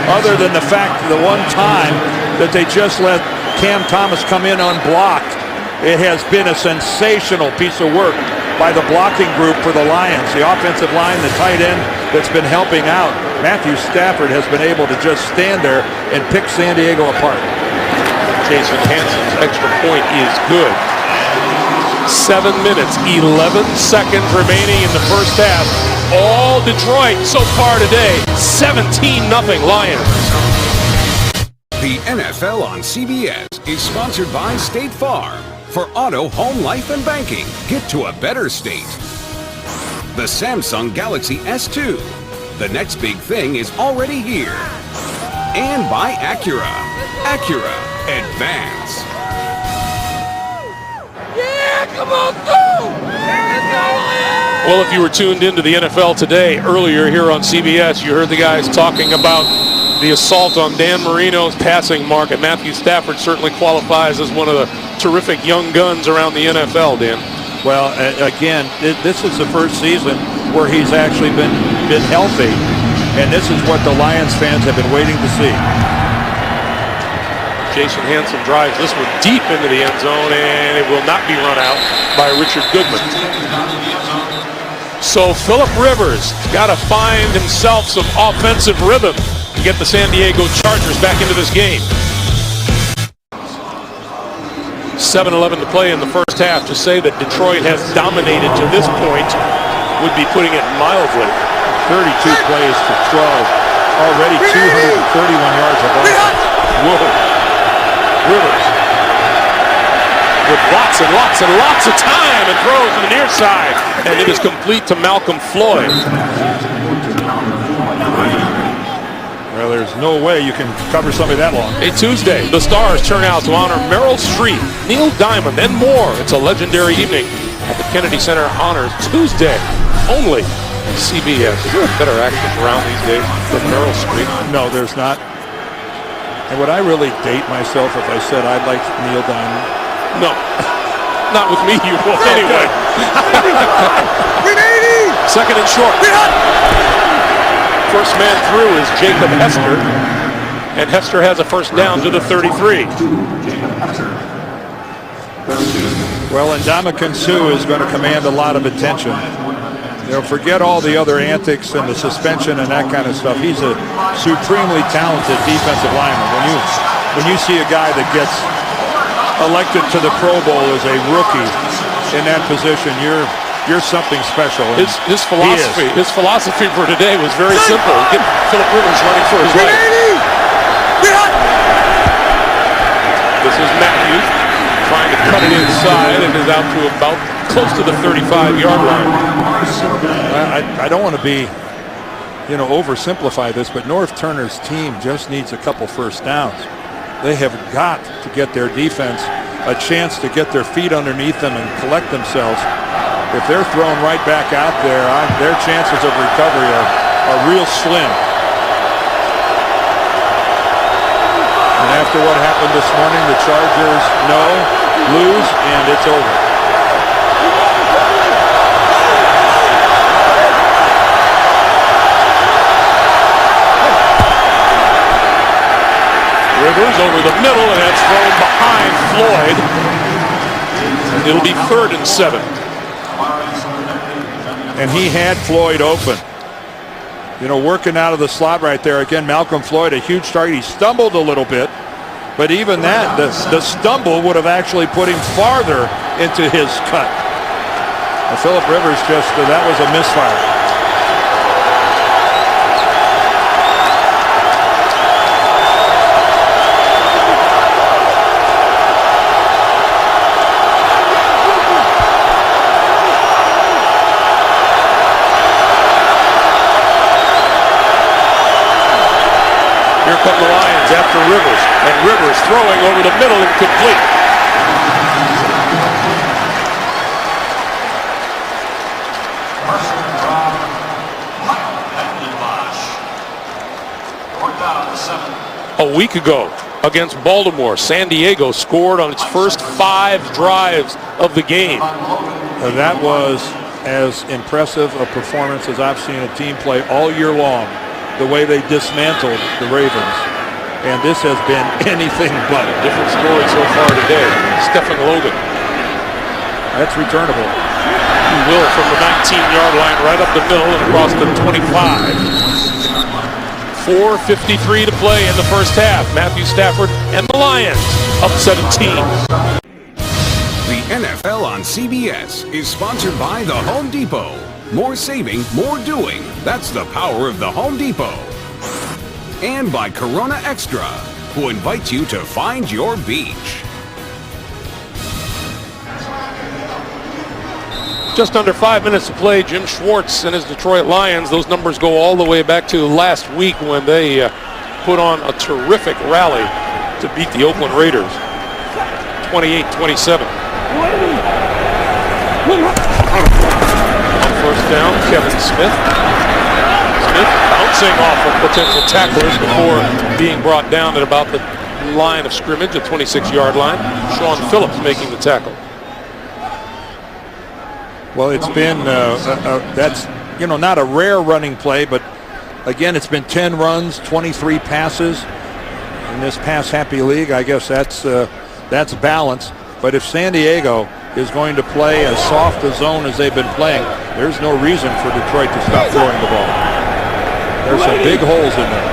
Speaker 2: Other than the fact that the one time that they just let Cam Thomas come in unblocked, it has been a sensational piece of work by the blocking group for the Lions. The offensive line, the tight end that's been helping out. Matthew Stafford has been able to just stand there and pick San Diego apart.
Speaker 1: Jason Hanson's extra point is good. 7 minutes, 11 seconds remaining in the first half. All Detroit so far today, 17-0 Lions.
Speaker 4: The NFL on CBS is sponsored by State Farm. For auto, home, life, and banking, get to a better state. The Samsung Galaxy S2. The next big thing is already here. And by Acura. Acura Advance.
Speaker 1: Well, if you were tuned into the NFL today, earlier here on CBS, you heard the guys talking about the assault on Dan Marino's passing mark, and Matthew Stafford certainly qualifies as one of the terrific young guns around the NFL, Dan.
Speaker 2: Well, again, this is the first season where he's actually been healthy, and this is what the Lions fans have been waiting to see.
Speaker 1: Jason Hanson drives this one deep into the end zone, and it will not be run out by Richard Goodman. So Philip Rivers got to find himself some offensive rhythm to get the San Diego Chargers back into this game. 7:11 to play in the first half. To say that Detroit has dominated to this point would be putting it mildly.
Speaker 2: 32 plays to 12. Already 231 yards of offense.
Speaker 1: Whoa. Rivers with lots and lots and lots of time and throws to the near side, and it is complete to Malcolm Floyd.
Speaker 2: Well, there's no way you can cover somebody that long.
Speaker 1: A Tuesday, the Stars turn out to honor Meryl Streep, Neil Diamond, and more. It's a legendary evening at the Kennedy Center Honors Tuesday, only CBS. Is there a better actress around these days than Meryl Streep?
Speaker 2: No, there's not. And would I really date myself if I said I liked Neil Diamond?
Speaker 1: No. Not with me, you won't anyway. Second and short. First man through is Jacob Hester. And Hester has a first down to the 33.
Speaker 2: Well, Ndamukong Suh is going to command a lot of attention. You know, forget all the other antics and the suspension and that kind of stuff. He's a supremely talented defensive lineman. When you see a guy that gets elected to the Pro Bowl as a rookie in that position, you're something special.
Speaker 1: His philosophy for today was very simple. Get Philip Rivers running for his life. This is Matthews trying to cut it inside and is out to about close to the 35-yard line.
Speaker 2: I don't want to be, oversimplify this, but Norv Turner's team just needs a couple first downs. They have got to get their defense a chance to get their feet underneath them and collect themselves. If they're thrown right back out there, their chances of recovery are real slim. And after what happened this morning, the Chargers lose, and it's over.
Speaker 1: Rivers over the middle, and that's thrown behind Floyd. It'll be 3rd and 7.
Speaker 2: And he had Floyd open. Working out of the slot right there. Again, Malcolm Floyd, a huge target. He stumbled a little bit, but even that, the stumble would have actually put him farther into his cut. Philip Rivers that was a misfire.
Speaker 1: Here come the Lions after Rivers, and Rivers throwing over the middle, incomplete. A week ago against Baltimore, San Diego scored on its first 5 drives of the game.
Speaker 2: That was as impressive a performance as I've seen a team play all year long. The way they dismantled the Ravens. And this has been anything but.
Speaker 1: A different story so far today. Stephen Logan.
Speaker 2: That's returnable.
Speaker 1: He will from the 19-yard line right up the middle and across the 25. 4:53 to play in the first half. Matthew Stafford and the Lions up 17.
Speaker 4: The NFL on CBS is sponsored by The Home Depot. More saving, more doing. That's the power of the Home Depot. And by Corona Extra, who invites you to find your beach.
Speaker 1: Just under 5 minutes to play. Jim Schwartz and his Detroit Lions. Those numbers go all the way back to last week when they put on a terrific rally to beat the Oakland Raiders. 28-27. First down, Kevin Smith. Smith bouncing off of potential tacklers before being brought down at about the line of scrimmage, the 26-yard line. Sean Phillips making the tackle.
Speaker 2: Well, it's been, that's, not a rare running play, but again, it's been 10 runs, 23 passes in this pass-happy league. I guess that's balance. But if San Diego is going to play as soft a zone as they've been playing, there's no reason for Detroit to stop throwing the ball. There's some big holes in there.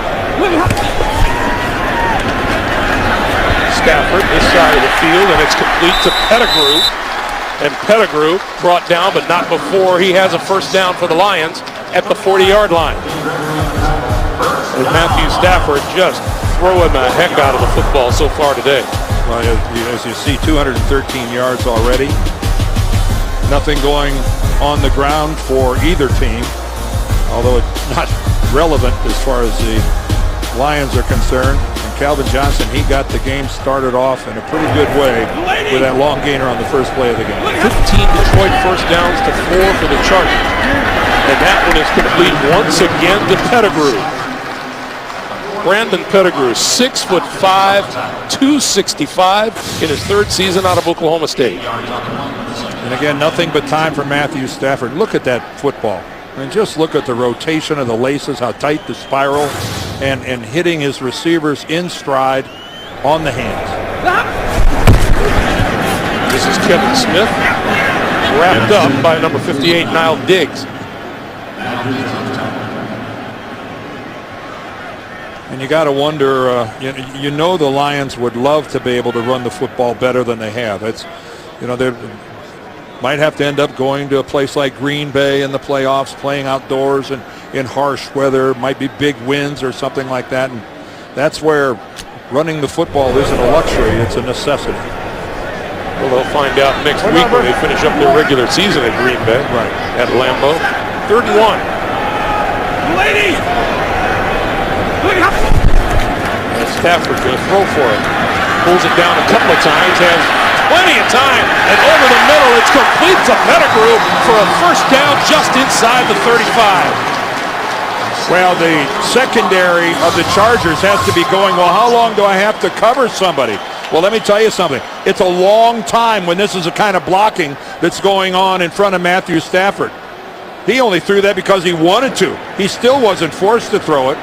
Speaker 1: Stafford this side of the field, and it's complete to Pettigrew. And Pettigrew brought down, but not before he has a first down for the Lions at the 40-yard line. And Matthew Stafford just throwing the heck out of the football so far today.
Speaker 2: Well, as you see, 213 yards already. Nothing going on the ground for either team, although it's not relevant as far as the Lions are concerned. And Calvin Johnson, he got the game started off in a pretty good way with that long gainer on the first play of the game.
Speaker 1: 15 Detroit first downs to 4 for the Chargers. And that one is complete once again to Pettigrew. Brandon Pettigrew, 6'5", 265 in his third season out of Oklahoma State.
Speaker 2: And again, nothing but time for Matthew Stafford. Look at that football. And just look at the rotation of the laces, how tight the spiral, and hitting his receivers in stride on the hands.
Speaker 1: This is Kevin Smith, wrapped up by number 58, Nile Diggs.
Speaker 2: And you got to wonder, the Lions would love to be able to run the football better than they have. It's, they might have to end up going to a place like Green Bay in the playoffs, playing outdoors and in harsh weather, might be big winds or something like that. And that's where running the football isn't a luxury, it's a necessity.
Speaker 1: Well, they'll find out next week when they finish up their regular season at Green Bay,
Speaker 2: right,
Speaker 1: at Lambeau. 3rd and 1.
Speaker 5: Lady!
Speaker 1: And Stafford going to throw for it. Pulls it down a couple of times, has plenty of time, and over the middle, it's complete to Pettigrew for a first down just inside the 35.
Speaker 2: Well, the secondary of the Chargers has to be going, well, how long do I have to cover somebody? Well, let me tell you something. It's a long time when this is the kind of blocking that's going on in front of Matthew Stafford. He only threw that because he wanted to. He still wasn't forced to throw it.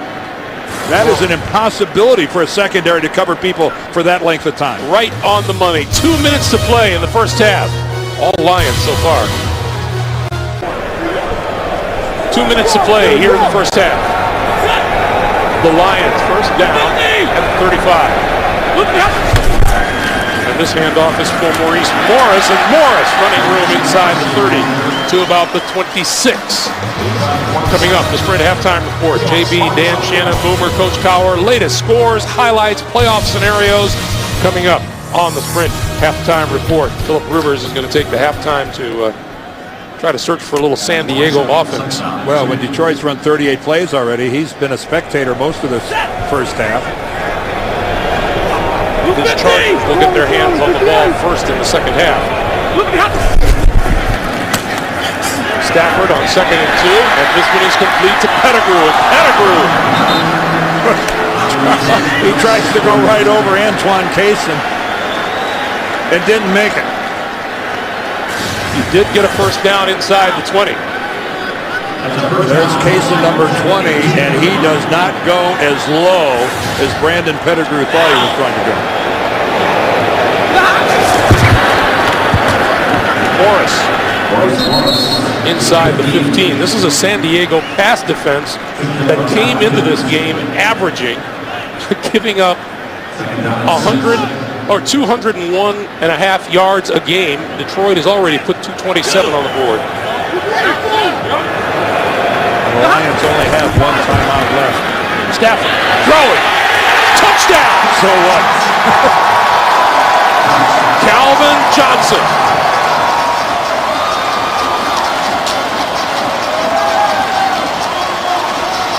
Speaker 2: That is an impossibility for a secondary to cover people for that length of time.
Speaker 1: Right on the money. 2 minutes to play in the first half. All Lions so far. 2 minutes to play here in the first half. The Lions first down at the 35. And this handoff is for Maurice Morris, and Morris running room inside the 30 to about the 26. Coming up, the Sprint halftime report. JB, Dan Shannon, Boomer, Coach Cowher, latest scores, highlights, playoff scenarios coming up on the Sprint halftime report. Philip Rivers is going to take the halftime to try to search for a little San Diego offense.
Speaker 2: Well, when Detroit's run 38 plays already, he's been a spectator most of this first half.
Speaker 1: These Chargers will get their hands on the ball first in the second half. Stafford on 2nd and 2, and this one is complete to Pettigrew, and Pettigrew.
Speaker 2: He tries to go right over Antoine Cason and didn't make it.
Speaker 1: He did get a first down inside the 20.
Speaker 2: There's Cason, number 20, and he does not go as low as Brandon Pettigrew thought he was going to go.
Speaker 1: Morris inside the 15. This is a San Diego pass defense that came into this game averaging, giving up 201.5 yards a game. Detroit has already put 227 on the board.
Speaker 2: The Lions only have one timeout left.
Speaker 1: Stafford throwing. Touchdown!
Speaker 2: So what?
Speaker 1: Calvin Johnson.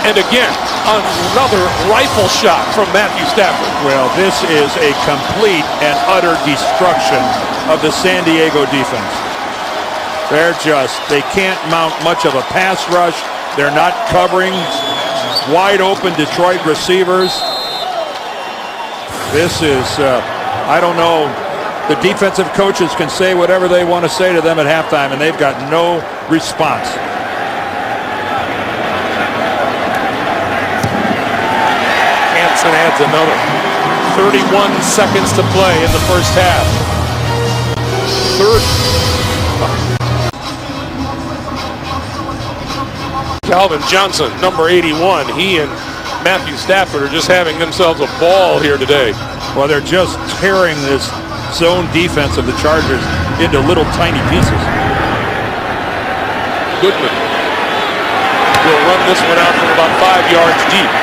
Speaker 1: And again, another rifle shot from Matthew Stafford.
Speaker 2: Well, this is a complete and utter destruction of the San Diego defense. They can't mount much of a pass rush. They're not covering wide open Detroit receivers. This is, I don't know, the defensive coaches can say whatever they want to say to them at halftime, and they've got no response.
Speaker 1: Hansen adds another. 31 seconds to play in the first half. Calvin Johnson, number 81. He and Matthew Stafford are just having themselves a ball here today.
Speaker 2: Well, they're just tearing this zone defense of the Chargers into little tiny pieces.
Speaker 1: Goodman will run this one out from about 5 yards deep.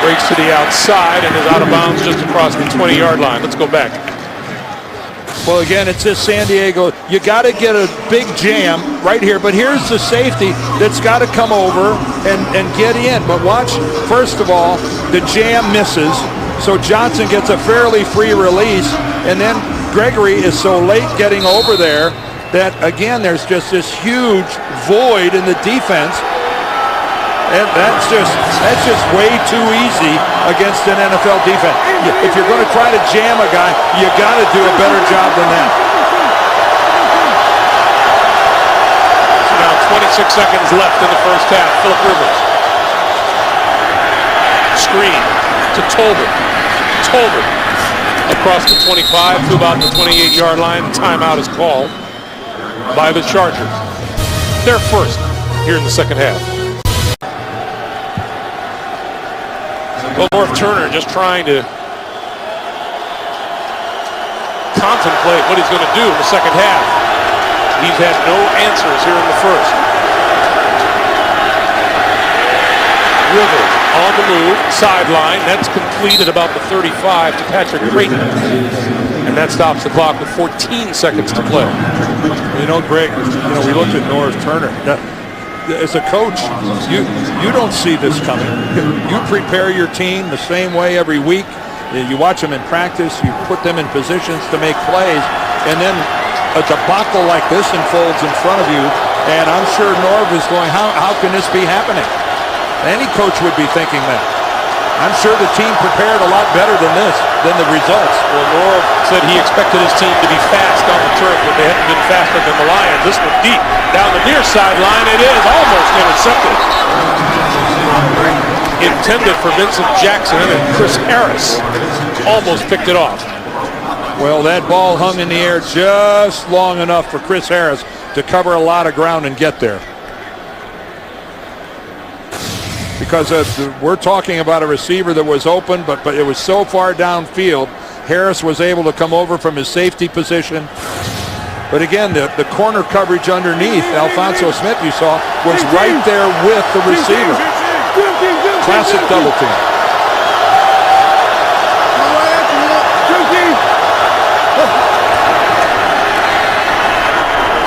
Speaker 1: Breaks to the outside and is out of bounds just across the 20-yard line. Let's go back.
Speaker 2: Well, again, it's just San Diego. You got to get a big jam right here, but here's the safety that's got to come over and get in. But watch, first of all, the jam misses, so Johnson gets a fairly free release, and then Gregory is so late getting over there that, again, there's just this huge void in the defense. And that's just way too easy against an NFL defense. If you're going to try to jam a guy, you got to do a better job than that.
Speaker 1: So now 26 seconds left in the first half. Phillip Rivers. Screen to Tolbert. Tolbert across the 25 to about the 28-yard line. Timeout is called by the Chargers. They're first here in the second half. Well, Norv Turner just trying to contemplate what he's going to do in the second half. He's had no answers here in the first. Rivers on the move, sideline. That's complete at about the 35 to Patrick Creighton. And that stops the clock with 14 seconds to play.
Speaker 2: You know, Greg, we looked at Norv Turner. As a coach, you don't see this coming. You prepare your team the same way every week. You watch them in practice. You put them in positions to make plays. And then a debacle like this unfolds in front of you. And I'm sure Norv is going, how can this be happening? Any coach would be thinking that. I'm sure the team prepared a lot better than this, than the results.
Speaker 1: Well, Norv said he expected his team to be fast on the turf, but they hadn't been faster than the Lions. This one deep down the near sideline. It is almost intercepted. Intended for Vincent Jackson, and Chris Harris almost picked it off.
Speaker 2: Well, that ball hung in the air just long enough for Chris Harris to cover a lot of ground and get there. Because we're talking about a receiver that was open, but it was so far downfield, Harris was able to come over from his safety position. But again, the corner coverage underneath, Alphonso Smith, you saw, was right there with the receiver. Classic double team.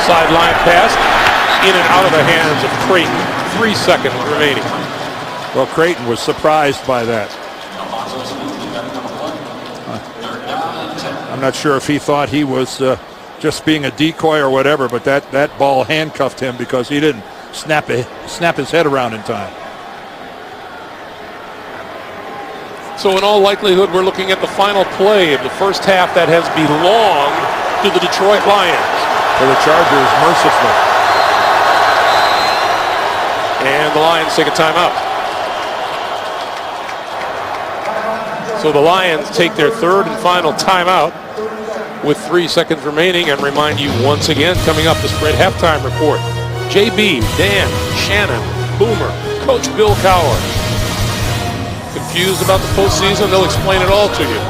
Speaker 1: Sideline pass, in and out of the hands of Creighton. 3 seconds remaining.
Speaker 2: Well, Creighton was surprised by that. I'm not sure if he thought he was just being a decoy or whatever, but that ball handcuffed him because he didn't snap his head around in time.
Speaker 1: So in all likelihood, we're looking at the final play of the first half that has belonged to the Detroit Lions.
Speaker 2: For the Chargers, mercifully.
Speaker 1: And the Lions take a timeout. So the Lions take their third and final timeout with 3 seconds remaining, and remind you once again, coming up, the Spread Halftime Report. JB, Dan, Shannon, Boomer, Coach Bill Cowher. Confused about the postseason? They'll explain it all to you.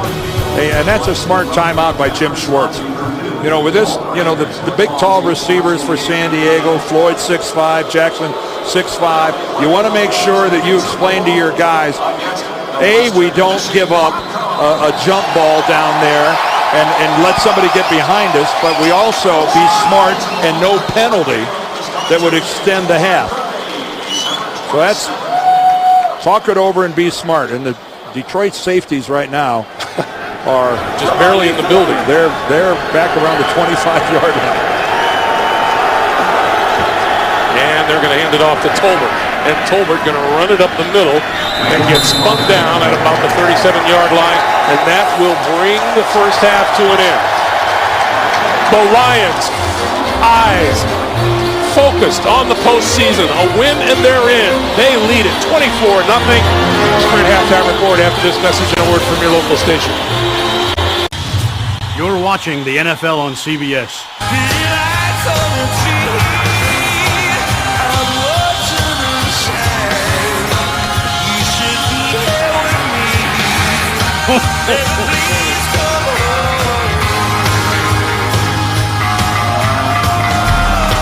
Speaker 2: Hey, and that's a smart timeout by Jim Schwartz. With this, the big tall receivers for San Diego, Floyd 6'5", Jackson 6'5". You want to make sure that you explain to your guys, A, we don't give up a jump ball down there and let somebody get behind us, but we also be smart and no penalty that would extend the half. So that's talk it over and be smart. And the Detroit safeties right now are
Speaker 1: just barely in the building.
Speaker 2: They're back around the 25-yard line.
Speaker 1: And they're going to hand it off to Tolbert. And Tolbert going to run it up the middle and get spun down at about the 37-yard line. And that will bring the first half to an end. The Lions, eyes focused on the postseason. A win and they're in. They lead it 24-0. Sprint halftime report after this message and a word from your local station.
Speaker 6: You're watching the NFL on CBS.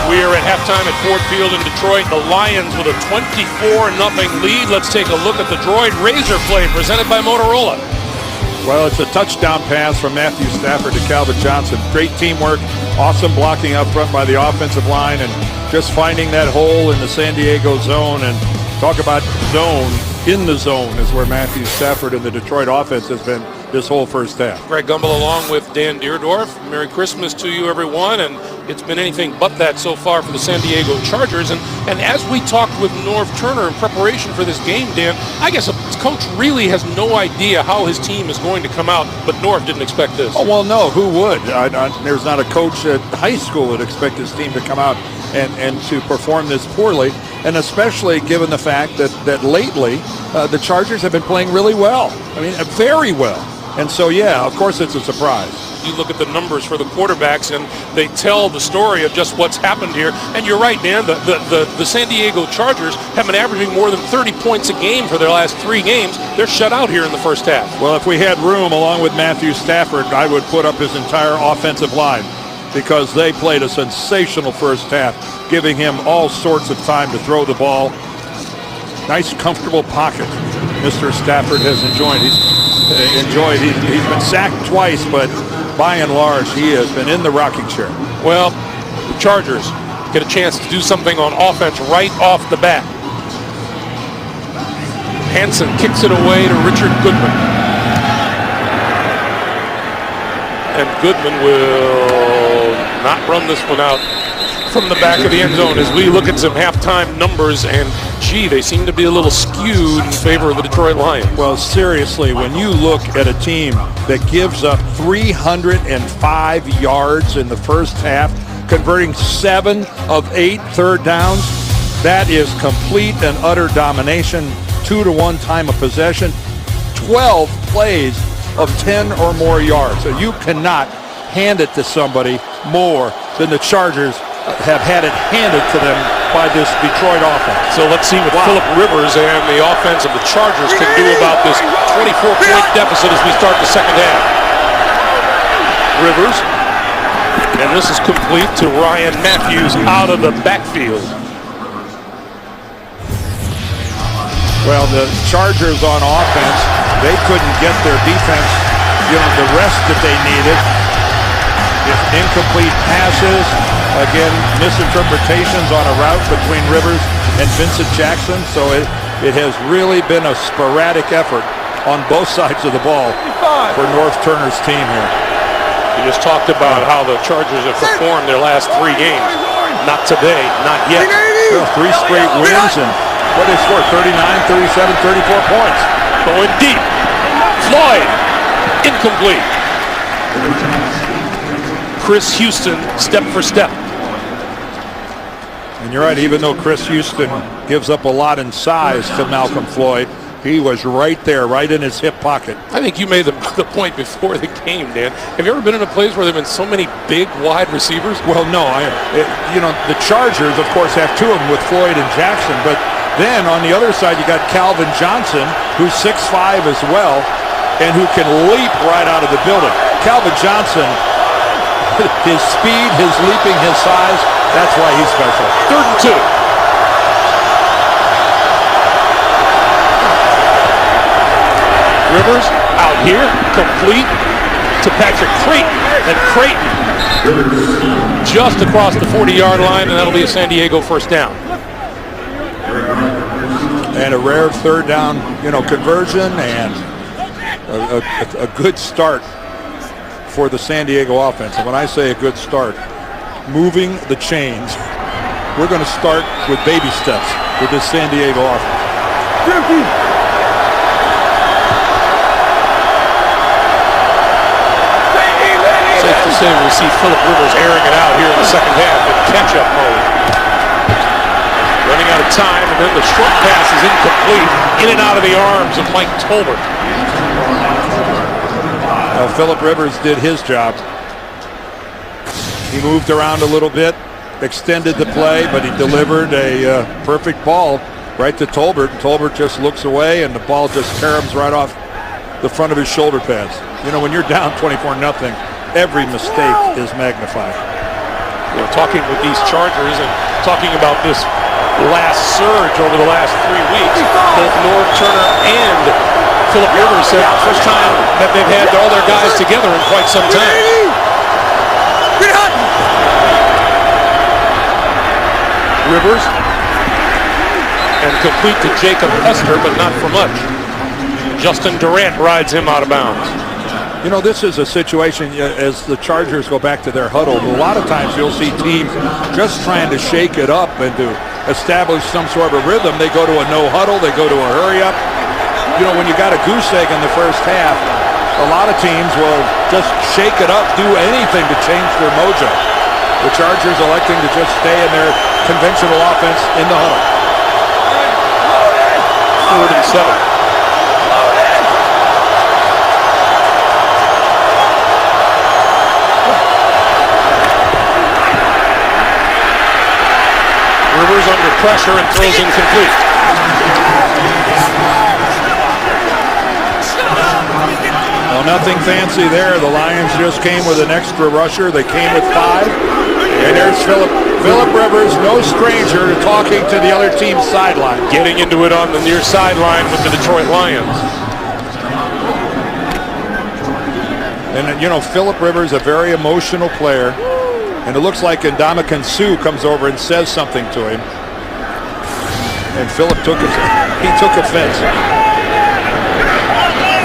Speaker 1: We are at halftime at Ford Field in Detroit. The Lions with a 24-0 lead. Let's take a look at the Droid Razor play presented by Motorola.
Speaker 2: Well, it's a touchdown pass from Matthew Stafford to Calvin Johnson. Great teamwork, awesome blocking up front by the offensive line, and just finding that hole in the San Diego zone. And talk about zone, in the zone is where Matthew Stafford and the Detroit offense has been this whole first half.
Speaker 1: Greg Gumbel along with Dan Deerdorf. Merry Christmas to you, everyone. And it's been anything but that so far for the San Diego Chargers. And as we talked with Norv Turner in preparation for this game, Dan, I guess a coach really has no idea how his team is going to come out, but Norv didn't expect this.
Speaker 2: Oh, well, no, who would? There's not a coach at high school that would expect his team to come out and to perform this poorly, and especially given the fact that lately the Chargers have been playing really well. I mean, very well. And so, yeah, of course it's a surprise.
Speaker 1: You look at the numbers for the quarterbacks, and they tell the story of just what's happened here. And you're right, Dan, the San Diego Chargers have been averaging more than 30 points a game for their last 3 games. They're shut out here in the first half.
Speaker 2: Well, if we had room, along with Matthew Stafford, I would put up his entire offensive line because they played a sensational first half, giving him all sorts of time to throw the ball. Nice, comfortable pocket Mr. Stafford has enjoyed. He's been sacked twice, but by and large, he has been in the rocking chair.
Speaker 1: Well, the Chargers get a chance to do something on offense right off the bat. Hansen kicks it away to Richard Goodman. And Goodman will not run this one out from the back of the end zone as we look at some halftime numbers, and gee, they seem to be a little skewed in favor of the Detroit Lions.
Speaker 2: Well, seriously, when you look at a team that gives up 305 yards in the first half, converting 7 of 8 third downs, that is complete and utter domination. 2-to-1 time of possession, 12 plays of 10 or more yards. So you cannot hand it to somebody more than the Chargers have had it handed to them by this Detroit offense.
Speaker 1: So let's see what Phillip Rivers and the offense of the Chargers can do about this 24-point deficit as we start the second half. Rivers, and this is complete to Ryan Matthews out of the backfield.
Speaker 2: Well, the Chargers on offense, they couldn't get their defense, the rest that they needed. Incomplete passes, again, misinterpretations on a route between Rivers and Vincent Jackson. So it has really been a sporadic effort on both sides of the ball for Norv Turner's team here.
Speaker 1: We just talked about how the Chargers have performed their last 3 games. Not today, not yet.
Speaker 2: Well, 3 straight wins, and what they scored, 39, 37, 34 points.
Speaker 1: Going deep. Floyd, incomplete. Chris Houston, step for step.
Speaker 2: And you're right, even though Chris Houston gives up a lot in size to Malcolm Floyd, he was right there, right in his hip pocket.
Speaker 1: I think you made the point before the game, Dan. Have you ever been in a place where there have been so many big, wide receivers?
Speaker 2: Well, no. The Chargers, of course, have 2 of them with Floyd and Jackson, but then on the other side, you got Calvin Johnson, who's 6'5" as well, and who can leap right out of the building. Calvin Johnson, his speed, his leaping, his size, that's why he's special.
Speaker 1: 3rd and 2. Rivers out here, complete to Patrick Creighton, and Creighton just across the 40-yard line, and that'll be a San Diego first down.
Speaker 2: And a rare 3rd down, conversion, and a good start for the San Diego offense. And when I say a good start, moving the chains we're going to start with baby steps with this San Diego offense.
Speaker 1: Safe to say we see Philip Rivers airing it out here in the second half in catch-up mode. Running out of time, and then the short pass is incomplete. In and out of the arms of Mike Tolbert.
Speaker 2: Philip Rivers did his job. He moved around a little bit, extended the play, but he delivered a perfect ball right to Tolbert. Tolbert just looks away, and the ball just caroms right off the front of his shoulder pads. You know, when you're down 24-0, every mistake is magnified.
Speaker 1: You know, talking with these Chargers and talking about this last surge over the last 3 weeks, both Norv Turner and Philip Rivers said first time that they've had all their guys together in quite some time. Rivers and complete to Jacob Hester, but not for much. Justin Durant rides him out of bounds.
Speaker 2: You know, this is a situation as the Chargers go back to their huddle. A lot of times you'll see teams just trying to shake it up and to establish some sort of a rhythm. They go to a no huddle, they go to a hurry up. You know, when you got a goose egg in the first half, a lot of teams will just shake it up, do anything to change their mojo. The Chargers electing to just stay in their conventional offense in the huddle.
Speaker 1: 3rd and 7. Rivers under pressure and throws incomplete.
Speaker 2: Well, nothing fancy there. The Lions just came with an extra rusher. They came with 5. And there's Philip Rivers, no stranger to talking to the other team's sideline.
Speaker 1: Getting into it on the near sideline with the Detroit Lions.
Speaker 2: And, you know, Philip Rivers, a very emotional player. And it looks like Ndamukong Suh comes over and says something to him. And Philip took offense.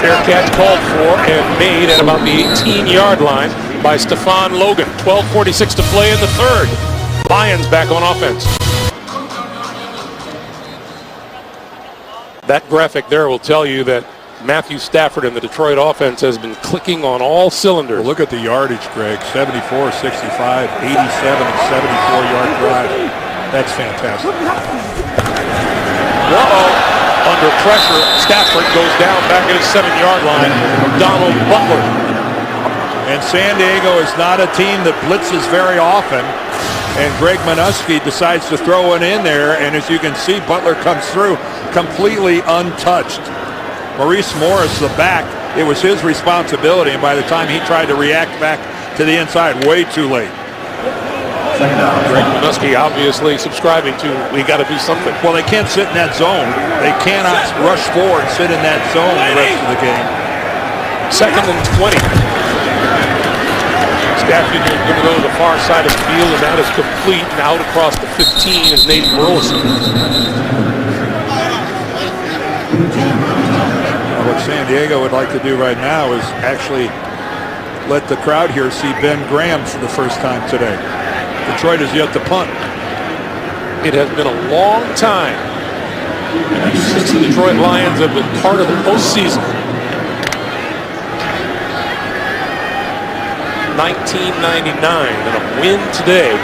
Speaker 1: Fair catch called for and made at about the 18-yard line by Stephon Logan. 12:46 to play in the third. Lions back on offense. That graphic there will tell you that Matthew Stafford and the Detroit offense has been clicking on all cylinders.
Speaker 2: Well, look at the yardage, Greg. 74, 65, 87, and 74-yard drive. That's fantastic.
Speaker 1: Under pressure, Stafford goes down back at his 7-yard line. Donald Butler.
Speaker 2: And San Diego is not a team that blitzes very often. And Greg Manusky decides to throw it in there. And as you can see, Butler comes through completely untouched. Maurice Morris, the back, it was his responsibility. And by the time he tried to react back to the inside, way too late.
Speaker 1: Greg Manusky obviously subscribing to, we got to do something.
Speaker 2: Well, they can't sit in that zone. They cannot rush forward, sit in that zone the rest of the game.
Speaker 1: 2nd and 20. Stafford is going to go to the far side of the field, and that is complete. And out across the 15 is Nate Burleson.
Speaker 2: What San Diego would like to do right now is actually let the crowd here see Ben Graham for the first time today. Detroit has yet to punt.
Speaker 1: It has been a long time since the Detroit Lions have been part of the postseason. 1999, and a win today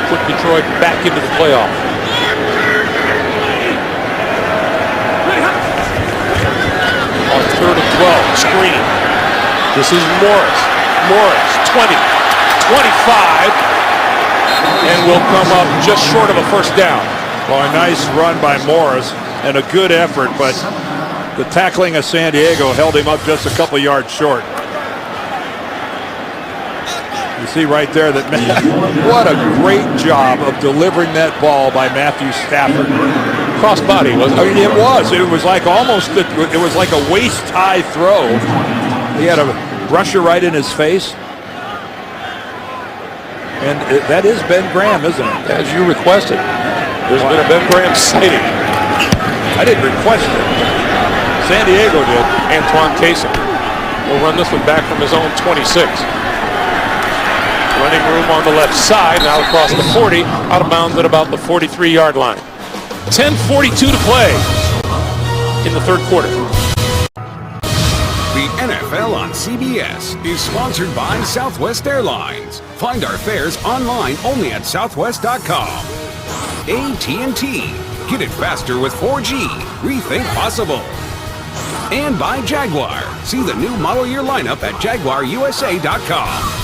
Speaker 1: put Detroit back into the playoff. On 3rd and 12, screen. This is Morris. Morris, 20, 25, and will come up just short of a first down.
Speaker 2: Well, a nice run by Morris and a good effort, but the tackling of San Diego held him up just a couple yards short. You see right there that what a great job of delivering that ball by Matthew Stafford.
Speaker 1: Crossbody, wasn't it?
Speaker 2: It was. It was like almost, it was like a waist-high throw. He had a rusher right in his face. And that is Ben Graham, isn't it?
Speaker 1: As you requested. There's been a Ben Graham sighting.
Speaker 2: I didn't request it. San Diego did.
Speaker 1: Antoine Cason will run this one back from his own 26. Running room on the left side, now across the 40, out of bounds at about the 43-yard line. 10:42 to play in the third quarter.
Speaker 4: The NFL on CBS is sponsored by Southwest Airlines. Find our fares online only at southwest.com. AT&T. Get it faster with 4G. Rethink possible. And by Jaguar. See the new model year lineup at jaguarusa.com.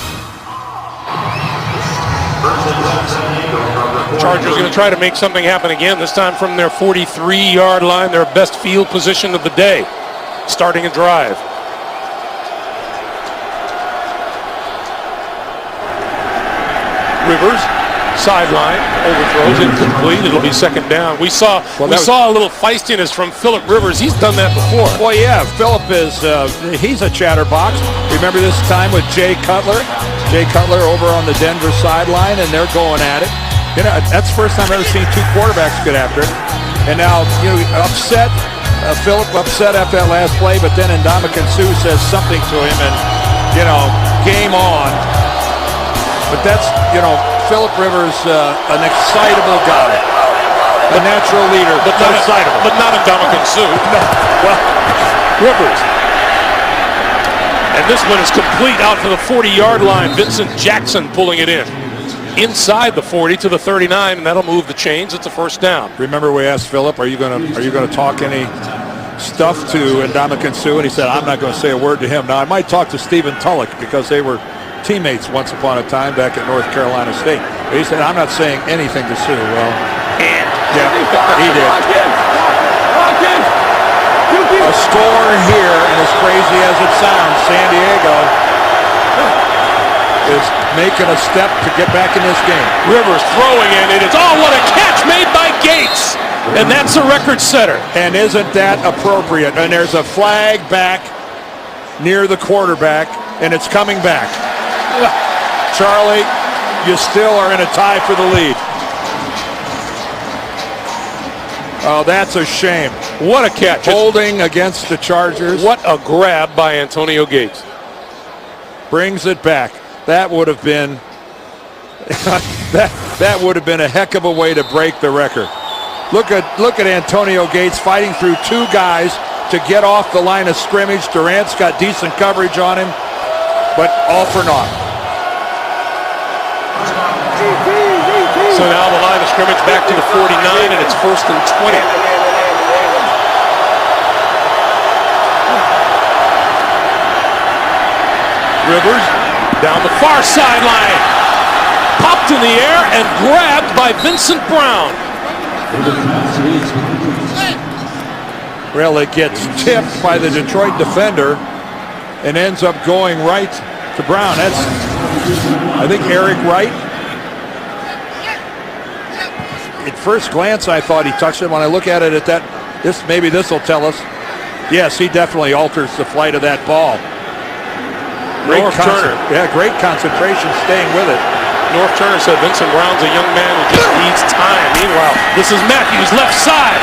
Speaker 1: Chargers going to try to make something happen again, this time from their 43-yard line, their best field position of the day, starting a drive. Rivers, sideline, overthrows, incomplete. It'll be second down. We saw a little feistiness from Philip Rivers. He's done that before.
Speaker 2: Well, yeah, Philip is, he's a chatterbox. Remember this time with Jay Cutler? Jay Cutler over on the Denver sideline, and they're going at it. You know, that's the first time I've ever seen two quarterbacks get after it. And now, you know, Philip upset after that last play, but then Ndamukong Suh says something to him, and, you know, game on. But that's, you know, Philip Rivers, an excitable guy, a natural leader,
Speaker 1: but not excitable. But not Ndamukong Suh.
Speaker 2: No. Well, Rivers.
Speaker 1: And this one is complete out to the 40-yard line. Vincent Jackson pulling it in. Inside the 40 to the 39, and that'll move the chains. It's a first down.
Speaker 2: Remember we asked Philip, are you going to talk any stuff to Ndamukong Suh? And he said, I'm not going to say a word to him. Now, I might talk to Stephen Tulloch because they were teammates once upon a time back at North Carolina State. But he said, I'm not saying anything to Suh. Well, yeah, he did. A score here, and as crazy as it sounds, San Diego is making a step to get back in this game.
Speaker 1: Rivers throwing in it. It's what a catch made by Gates. And that's a record setter.
Speaker 2: And isn't that appropriate? And there's a flag back near the quarterback, and it's coming back. Charlie, you still are in a tie for the lead. Oh, that's a shame.
Speaker 1: What a catch.
Speaker 2: Holding against the Chargers.
Speaker 1: What a grab by Antonio Gates.
Speaker 2: Brings it back. That would have been that would have been a heck of a way to break the record. Look at Antonio Gates fighting through two guys to get off the line of scrimmage. Durant's got decent coverage on him, but all for naught.
Speaker 1: So now the line of scrimmage back to the 49, and it's 1st and 20. Rivers down the far sideline. Popped in the air and grabbed by Vincent Brown.
Speaker 2: Well, it gets tipped by the Detroit defender and ends up going right to Brown. That's, I think, Eric Wright. At first glance, I thought he touched it. When I look at it at that, maybe this will tell us. Yes, he definitely alters the flight of that ball.
Speaker 1: North Turner.
Speaker 2: Yeah, great concentration, staying with it.
Speaker 1: North Turner said Vincent Brown's a young man who just needs time. Meanwhile, this is Matthews, left side,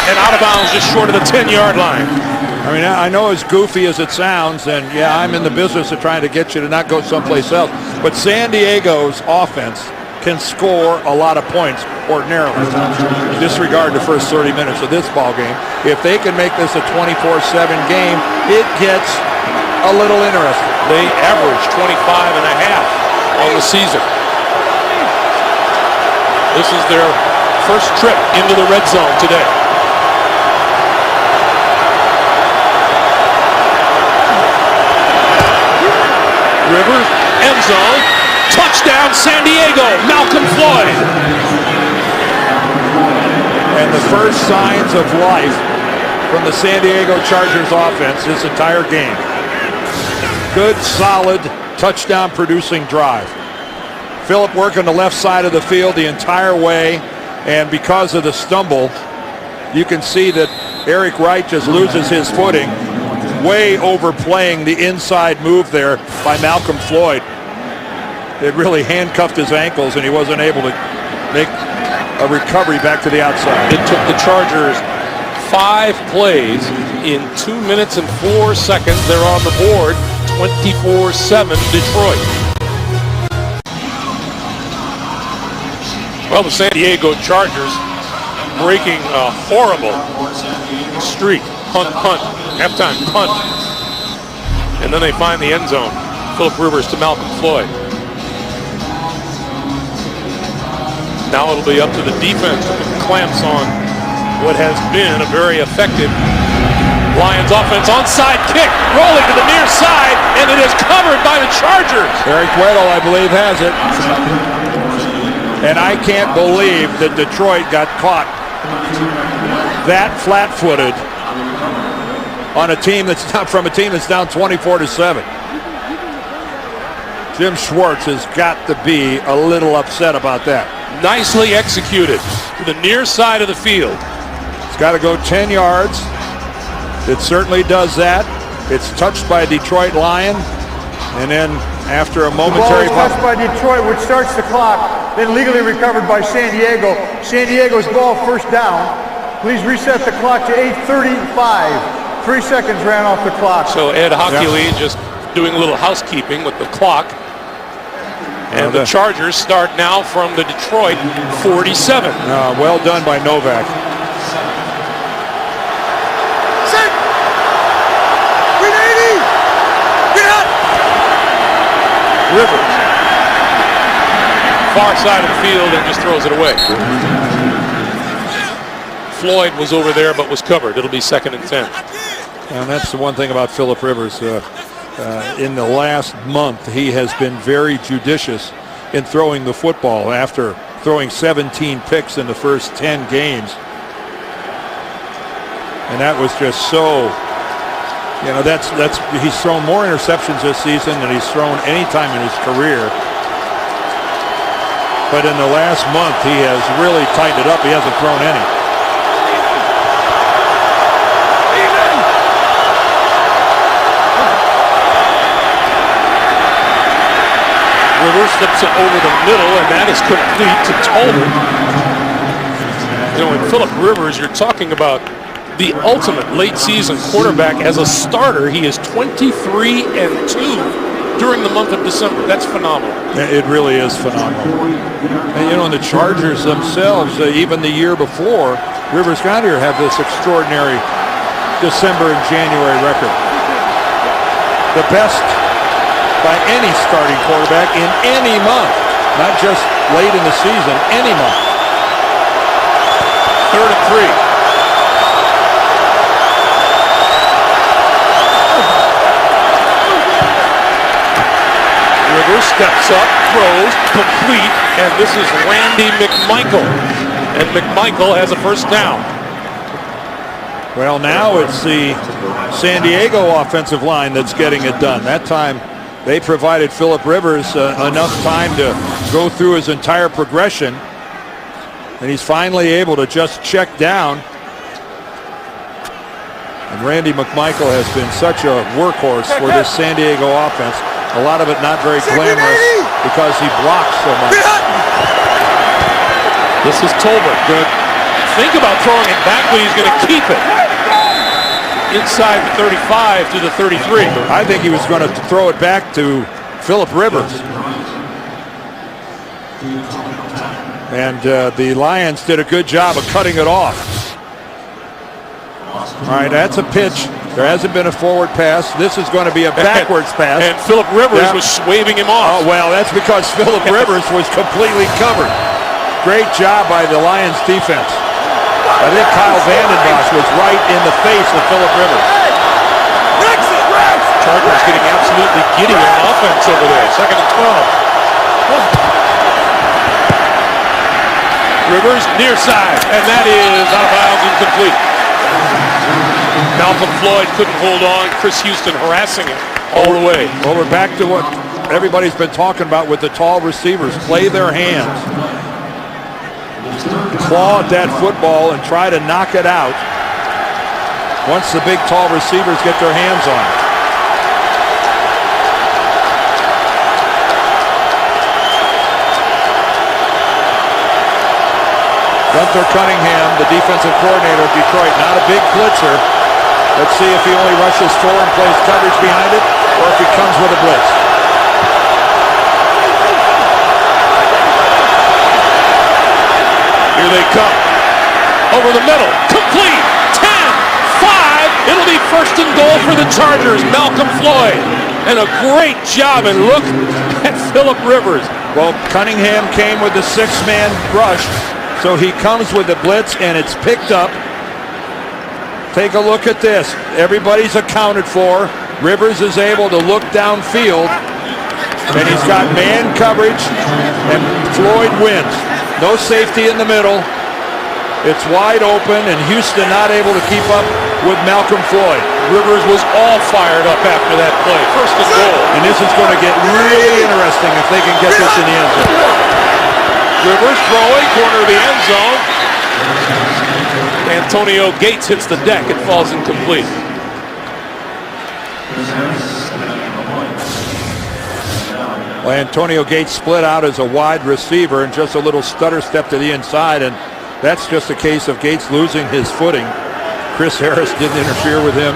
Speaker 1: and out of bounds just short of the 10-yard line.
Speaker 2: I mean, I know as goofy as it sounds, and yeah, I'm in the business of trying to get you to not go someplace else, but San Diego's offense can score a lot of points ordinarily. Disregard the first 30 minutes of this ball game. If they can make this a 24-7 game, it gets a little interesting.
Speaker 1: They average 25 and a half on the season. This is their first trip into the red zone today. Rivers, end zone, touchdown San Diego, Malcolm Floyd.
Speaker 2: And the first signs of life from the San Diego Chargers offense this entire game. Good, solid, touchdown-producing drive. Philip working the left side of the field the entire way, and because of the stumble, you can see that Eric Wright just loses his footing, way overplaying the inside move there by Malcolm Floyd. It really handcuffed his ankles, and he wasn't able to make a recovery back to the outside.
Speaker 1: It took the Chargers 5 plays in 2 minutes and 4 seconds. They're on the board, 24-7 Detroit. Well, the San Diego Chargers breaking a horrible streak. Punt, halftime punt. And then they find the end zone. Philip Rivers to Malcolm Floyd. Now it'll be up to the defense to put the clamps on what has been a very effective Lions offense. Onside kick, rolling to the near side, and it is covered by the Chargers.
Speaker 2: Eric Weddle, I believe, has it. And I can't believe that Detroit got caught that flat-footed on a team that's not from a team that's down 24-7. Jim Schwartz has got to be a little upset about that.
Speaker 1: Nicely executed to the near side of the field.
Speaker 2: It's got to go 10 yards. It certainly does that. It's touched by a Detroit Lion. And then after a momentary...
Speaker 3: The ball is touched by Detroit, which starts the clock, then legally recovered by San Diego. San Diego's ball first down. Please reset the clock to 8:35. 3 seconds ran off the clock.
Speaker 1: So Ed Hockley just doing a little housekeeping with the clock. And the Chargers start now from the Detroit 47.
Speaker 2: Well done by Novak.
Speaker 1: Rivers, far side of the field, and just throws it away. Floyd was over there but was covered. It'll be 2nd and 10.
Speaker 2: And that's the one thing about Philip Rivers. In the last month, he has been very judicious in throwing the football after throwing 17 picks in the first 10 games. And that was just so... he's thrown more interceptions this season than he's thrown any time in his career. But in the last month, he has really tightened it up. He hasn't thrown any.
Speaker 1: Rivers slips it over the middle, and that is complete to Tolbert. In Philip Rivers, you're talking about the ultimate late season quarterback. As a starter, he is 23-2 during the month of December. That's phenomenal.
Speaker 2: It really is phenomenal. And the Chargers themselves, even the year before, Rivers got here, have this extraordinary December and January record. The best by any starting quarterback in any month, not just late in the season, any month.
Speaker 1: 3rd and 3. Rivers steps up, throws, complete, and this is Randy McMichael. And McMichael has a first down.
Speaker 2: Well, now it's the San Diego offensive line that's getting it done. That time they provided Philip Rivers enough time to go through his entire progression. And he's finally able to just check down. And Randy McMichael has been such a workhorse for this San Diego offense. A lot of it not very glamorous because he blocks so much.
Speaker 1: This is Tolbert. Good. Think about throwing it back, but he's going to keep it. Inside the 35 to the 33.
Speaker 2: I think he was going to throw it back to Philip Rivers. And the Lions did a good job of cutting it off. All right, that's a pitch. There hasn't been a forward pass. This is going to be a backwards pass.
Speaker 1: And Philip Rivers was waving him off.
Speaker 2: Oh, well, that's because Philip Rivers was completely covered. Great job by the Lions defense. I think Kyle Vandenbosch was right in the face of Philip Rivers.
Speaker 1: Chargers getting absolutely giddy on offense over there. 2nd and 12. Rivers near side, and that is out of bounds, incomplete. Malcolm Floyd couldn't hold on. Chris Houston harassing him all the way.
Speaker 2: Well, we're back to what everybody's been talking about with the tall receivers. Play their hands. Claw at that football and try to knock it out once the big, tall receivers get their hands on it. Gunther Cunningham, the defensive coordinator of Detroit, not a big blitzer. Let's see if he only rushes 4 and plays coverage behind it, or if he comes with a blitz.
Speaker 1: they come. Over the middle. Complete. 10, 5. It'll be first and goal for the Chargers. Malcolm Floyd. And a great job. And look at Philip Rivers.
Speaker 2: Well, Cunningham came with the six-man rush. So he comes with the blitz, and it's picked up. Take a look at this. Everybody's accounted for. Rivers is able to look downfield, and he's got man coverage, and Floyd wins. No safety in the middle. It's wide open, and Houston not able to keep up with Malcolm Floyd.
Speaker 1: Rivers was all fired up after that play. First and goal.
Speaker 2: And this is going to get really interesting if they can get this in the end zone.
Speaker 1: Rivers throwing, corner of the end zone. Antonio Gates hits the deck. It falls incomplete.
Speaker 2: Well, Antonio Gates split out as a wide receiver and just a little stutter step to the inside, and that's just a case of Gates losing his footing. Chris Harris didn't interfere with him.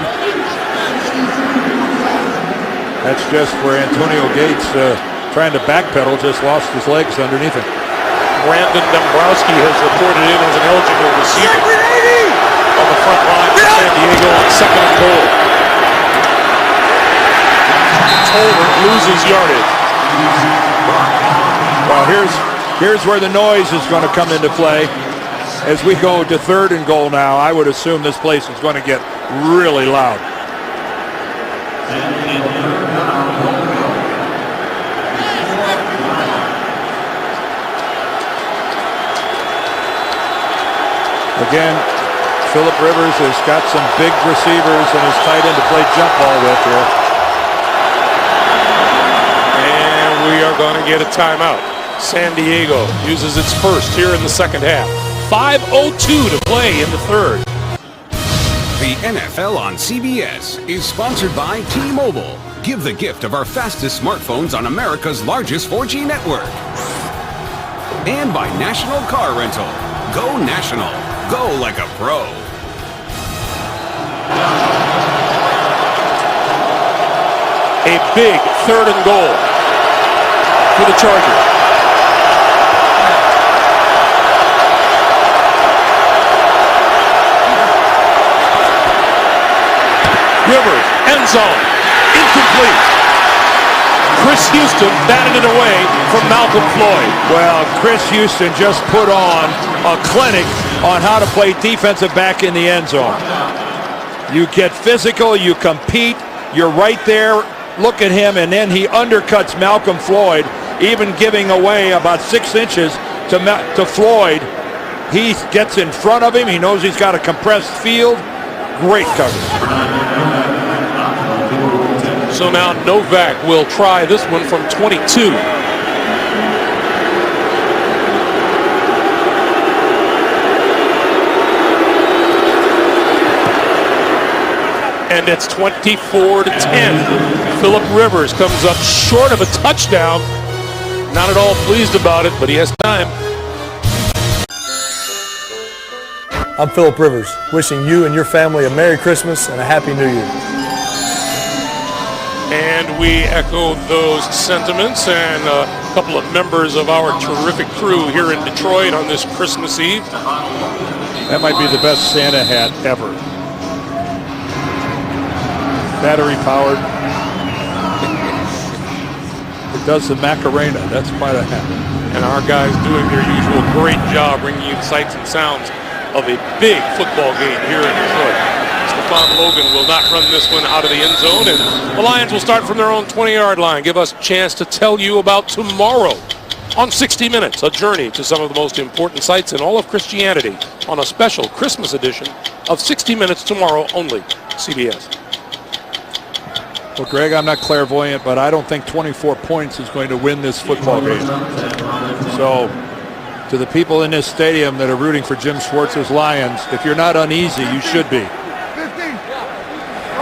Speaker 2: That's just where Antonio Gates, trying to backpedal, just lost his legs underneath him.
Speaker 1: Brandon Dombrowski has reported in as an eligible receiver on the front line for San Diego on second and goal. Tolbert loses yardage.
Speaker 2: Well, here's where the noise is going to come into play. As we go to third and goal now, I would assume this place is going to get really loud. Again, Philip Rivers has got some big receivers and his tight end to play jump ball with here.
Speaker 1: And we are going to get a timeout. San Diego uses its first here in the second half. 5:02 to play in the third.
Speaker 4: The NFL on CBS is sponsored by T-Mobile. Give the gift of our fastest smartphones on America's largest 4G network. And by National Car Rental. Go national. Go like a pro.
Speaker 1: A big third and goal for the Chargers. Rivers, end zone, incomplete. Chris Houston batted it away from Malcolm Floyd.
Speaker 2: Well, Chris Houston just put on a clinic on how to play defensive back in the end zone. You get physical, you compete, you're right there. Look at him, and then he undercuts Malcolm Floyd, even giving away about 6 inches to Floyd. He gets in front of him. He knows he's got a compressed field. Great coverage.
Speaker 1: So now Novak will try this one from 22. And it's 24-10. Philip Rivers comes up short of a touchdown. Not at all pleased about it, but he has time.
Speaker 7: I'm Philip Rivers, wishing you and your family a Merry Christmas and a Happy New Year.
Speaker 1: And we echo those sentiments, and a couple of members of our terrific crew here in Detroit on this Christmas Eve.
Speaker 2: That might be the best Santa hat ever. Battery powered. It does the Macarena. That's quite a hat.
Speaker 1: And our guys doing their usual great job bringing you the sights and sounds of a big football game here in Detroit. Stephon Logan will not run this one out of the end zone, and the Lions will start from their own 20-yard line. Give us a chance to tell you about tomorrow on 60 Minutes, a journey to some of the most important sites in all of Christianity on a special Christmas edition of 60 Minutes tomorrow only, CBS.
Speaker 2: Well, Greg, I'm not clairvoyant, but I don't think 24 points is going to win this football game. So, to the people in this stadium that are rooting for Jim Schwartz's Lions, if you're not uneasy, you should be.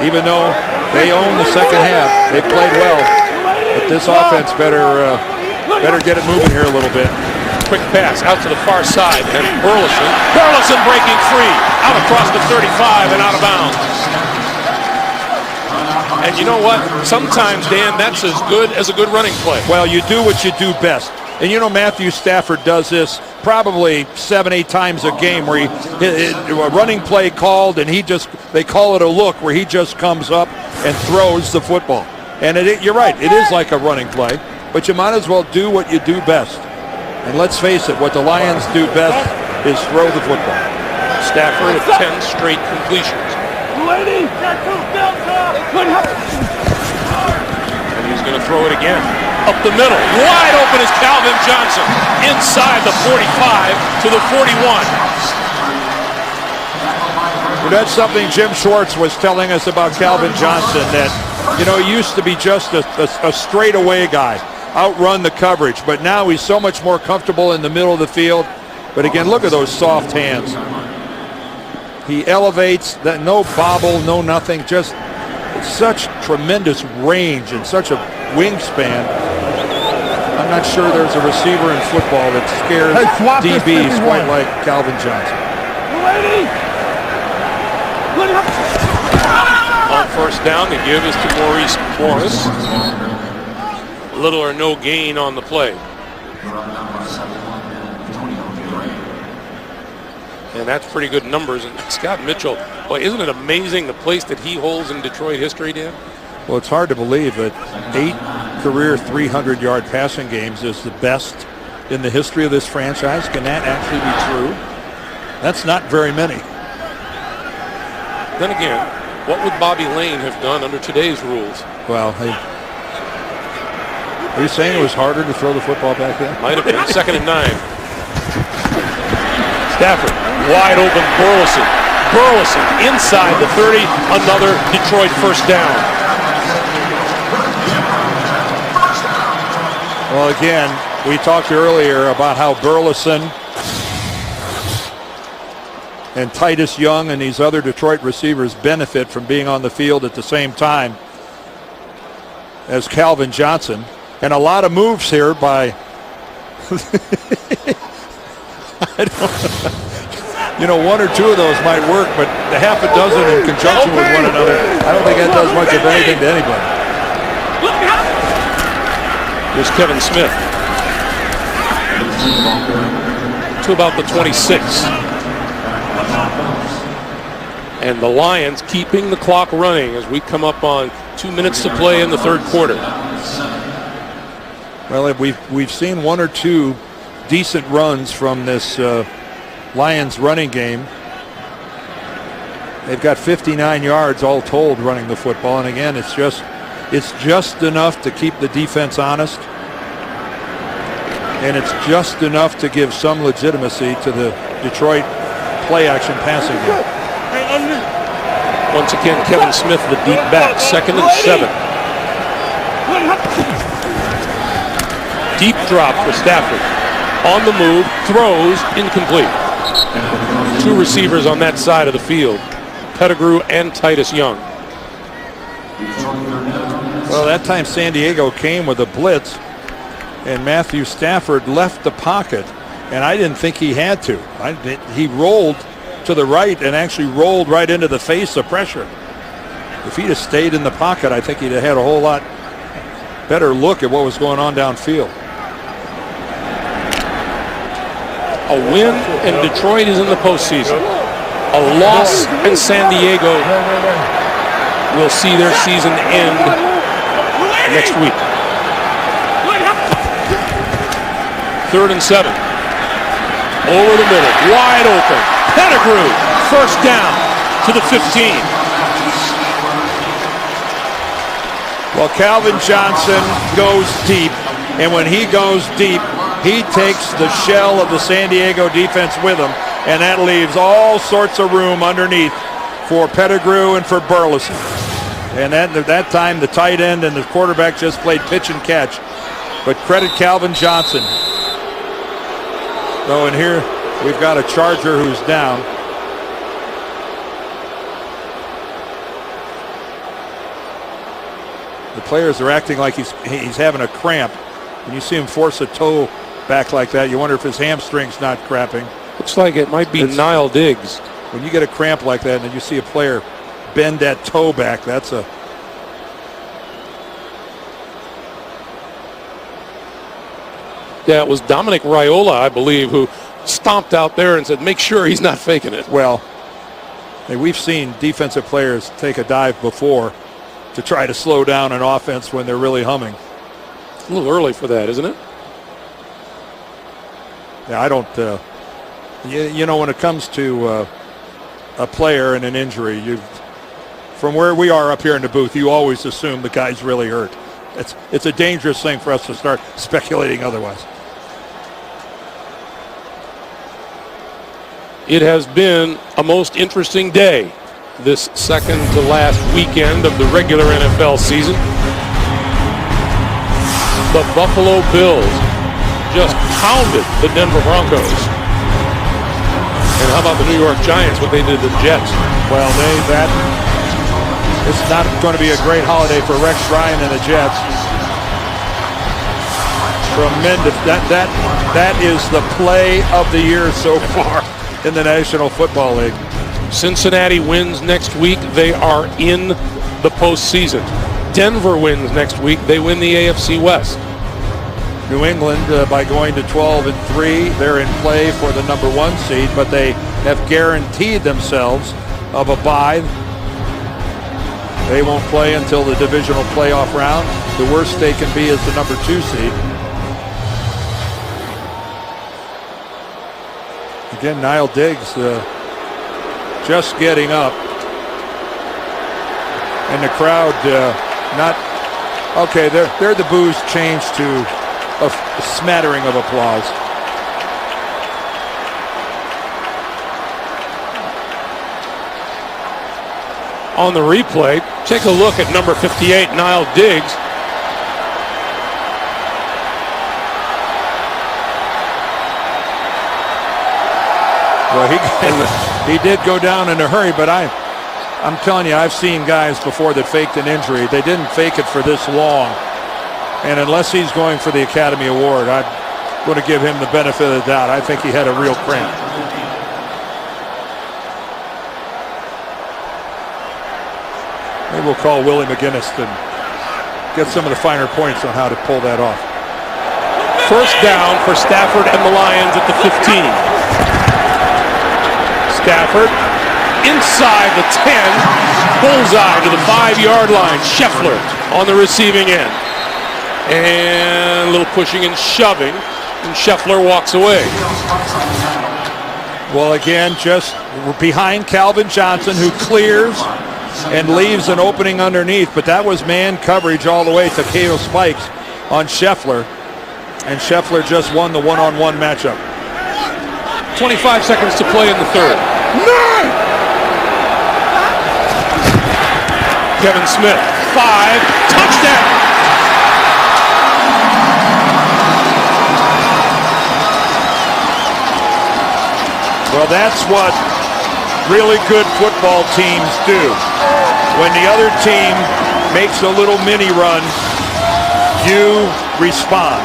Speaker 2: Even though they own the second half, they played well, but this offense better get it moving here a little bit.
Speaker 1: Quick pass out to the far side, and Burleson breaking free, out across the 35 and out of bounds. And you know what? Sometimes, Dan, that's as good as a good running play.
Speaker 2: Well, you do what you do best. And you know Matthew Stafford does this probably 7-8 times a game where a running play called and they call it a look where he just comes up and throws the football. And you're right, it is like a running play, but you might as well do what you do best. And let's face it, what the Lions do best is throw the football.
Speaker 1: Stafford at 10 straight completions. And he's going to throw it again. Up the middle. Wide open is Calvin Johnson. Inside the 45 to the 41.
Speaker 2: Well, that's something Jim Schwartz was telling us about Calvin Johnson, that, he used to be just a straightaway guy, outrun the coverage, but now he's so much more comfortable in the middle of the field. But again, look at those soft hands. He elevates, that no bobble, no nothing, just such tremendous range and such a wingspan. I'm not sure there's a receiver in football that scares DBs quite like Calvin Johnson.
Speaker 1: On first down, the give is to Maurice Morris. Little or no gain on the play. And that's pretty good numbers. And Scott Mitchell, boy, isn't it amazing the place that he holds in Detroit history, Dan?
Speaker 2: Well, it's hard to believe that 8 career 300-yard passing games is the best in the history of this franchise. Can that actually be true? That's not very many.
Speaker 1: Then again, what would Bobby Lane have done under today's rules?
Speaker 2: Well, are you saying it was harder to throw the football back then?
Speaker 1: Might have been. 2nd and 9. Stafford, wide open, Burleson. Burleson inside the 30, another Detroit first down.
Speaker 2: Well, again, we talked earlier about how Burleson and Titus Young and these other Detroit receivers benefit from being on the field at the same time as Calvin Johnson. And a lot of moves here by one or two of those might work, but a half a dozen in conjunction with one another, I don't think that does much of anything to anybody.
Speaker 1: Here's Kevin Smith to about the 26. And the Lions keeping the clock running as we come up on 2 minutes to play in the third quarter.
Speaker 2: Well, we've seen 1 or 2 decent runs from this Lions running game. They've got 59 yards all told running the football, and again, it's just enough to keep the defense honest, and it's just enough to give some legitimacy to the Detroit play-action passing game.
Speaker 1: Once again, Kevin Smith, the deep back, 2nd and 7. Deep drop for Stafford. On the move, throws, incomplete. 2 receivers on that side of the field, Pettigrew and Titus Young.
Speaker 2: Well, that time San Diego came with a blitz, and Matthew Stafford left the pocket, and I didn't think he had to. He rolled to the right and actually rolled right into the face of pressure. If he'd have stayed in the pocket, I think he'd have had a whole lot better look at what was going on downfield.
Speaker 1: A win and Detroit is in the postseason. A loss and San Diego will see their season end next week. 3rd and 7. Over the middle, wide open. Pettigrew, first down to the 15.
Speaker 2: Well, Calvin Johnson goes deep, and when he goes deep, he takes the shell of the San Diego defense with him, and that leaves all sorts of room underneath for Pettigrew and for Burleson. And that time, the tight end and the quarterback just played pitch and catch. But credit Calvin Johnson. Oh, and here we've got a Charger who's down. The players are acting like he's having a cramp. When you see him force a toe back like that, you wonder if his hamstring's not cramping.
Speaker 1: Looks like it might be Nile Diggs.
Speaker 2: When you get a cramp like that and you see a player bend that toe back, that's a...
Speaker 1: Yeah, it was Dominic Raiola, I believe, who stomped out there and said, make sure he's not faking it.
Speaker 2: Well, hey, we've seen defensive players take a dive before to try to slow down an offense when they're really humming.
Speaker 1: A little early for that, isn't it?
Speaker 2: Yeah, I don't. You know, when it comes to a player and an injury, from where we are up here in the booth, you always assume the guy's really hurt. It's a dangerous thing for us to start speculating otherwise.
Speaker 1: It has been a most interesting day, this second to last weekend of the regular NFL season. The Buffalo Bills just pounded the Denver Broncos. And how about the New York Giants, what they did to the Jets?
Speaker 2: Well, it's not going to be a great holiday for Rex Ryan and the Jets. Tremendous. That is the play of the year so far in the National Football League.
Speaker 1: Cincinnati wins next week. They are in the postseason. Denver wins next week. They win the AFC West.
Speaker 2: New England, by going to 12-3, they're in play for the number 1 seed, but they have guaranteed themselves of a bye. They won't play until the divisional playoff round. The worst they can be is the number 2 seed. Again, Niall Diggs just getting up. And the crowd not... Okay, there the boos changed to a smattering of applause.
Speaker 1: On the replay, take a look at number 58, Niall Diggs.
Speaker 2: Well, he did go down in a hurry, but I'm telling you, I've seen guys before that faked an injury. They didn't fake it for this long. And unless he's going for the Academy Award, I'm going to give him the benefit of the doubt. I think he had a real cramp. Maybe we'll call Willie McGinnis and get some of the finer points on how to pull that off.
Speaker 1: First down for Stafford and the Lions at the 15. Stafford inside the 10, bullseye to the 5-yard line. Scheffler on the receiving end. And a little pushing and shoving, and Scheffler walks away.
Speaker 2: Well, again, just behind Calvin Johnson, who clears and leaves an opening underneath, but that was man coverage all the way to Cato Spikes on Scheffler, and Scheffler just won the one-on-one matchup.
Speaker 1: 25 seconds to play in the third. Kevin Smith, 5, touchdown!
Speaker 2: Well, that's what really good football teams do. When the other team makes a little mini run, you respond.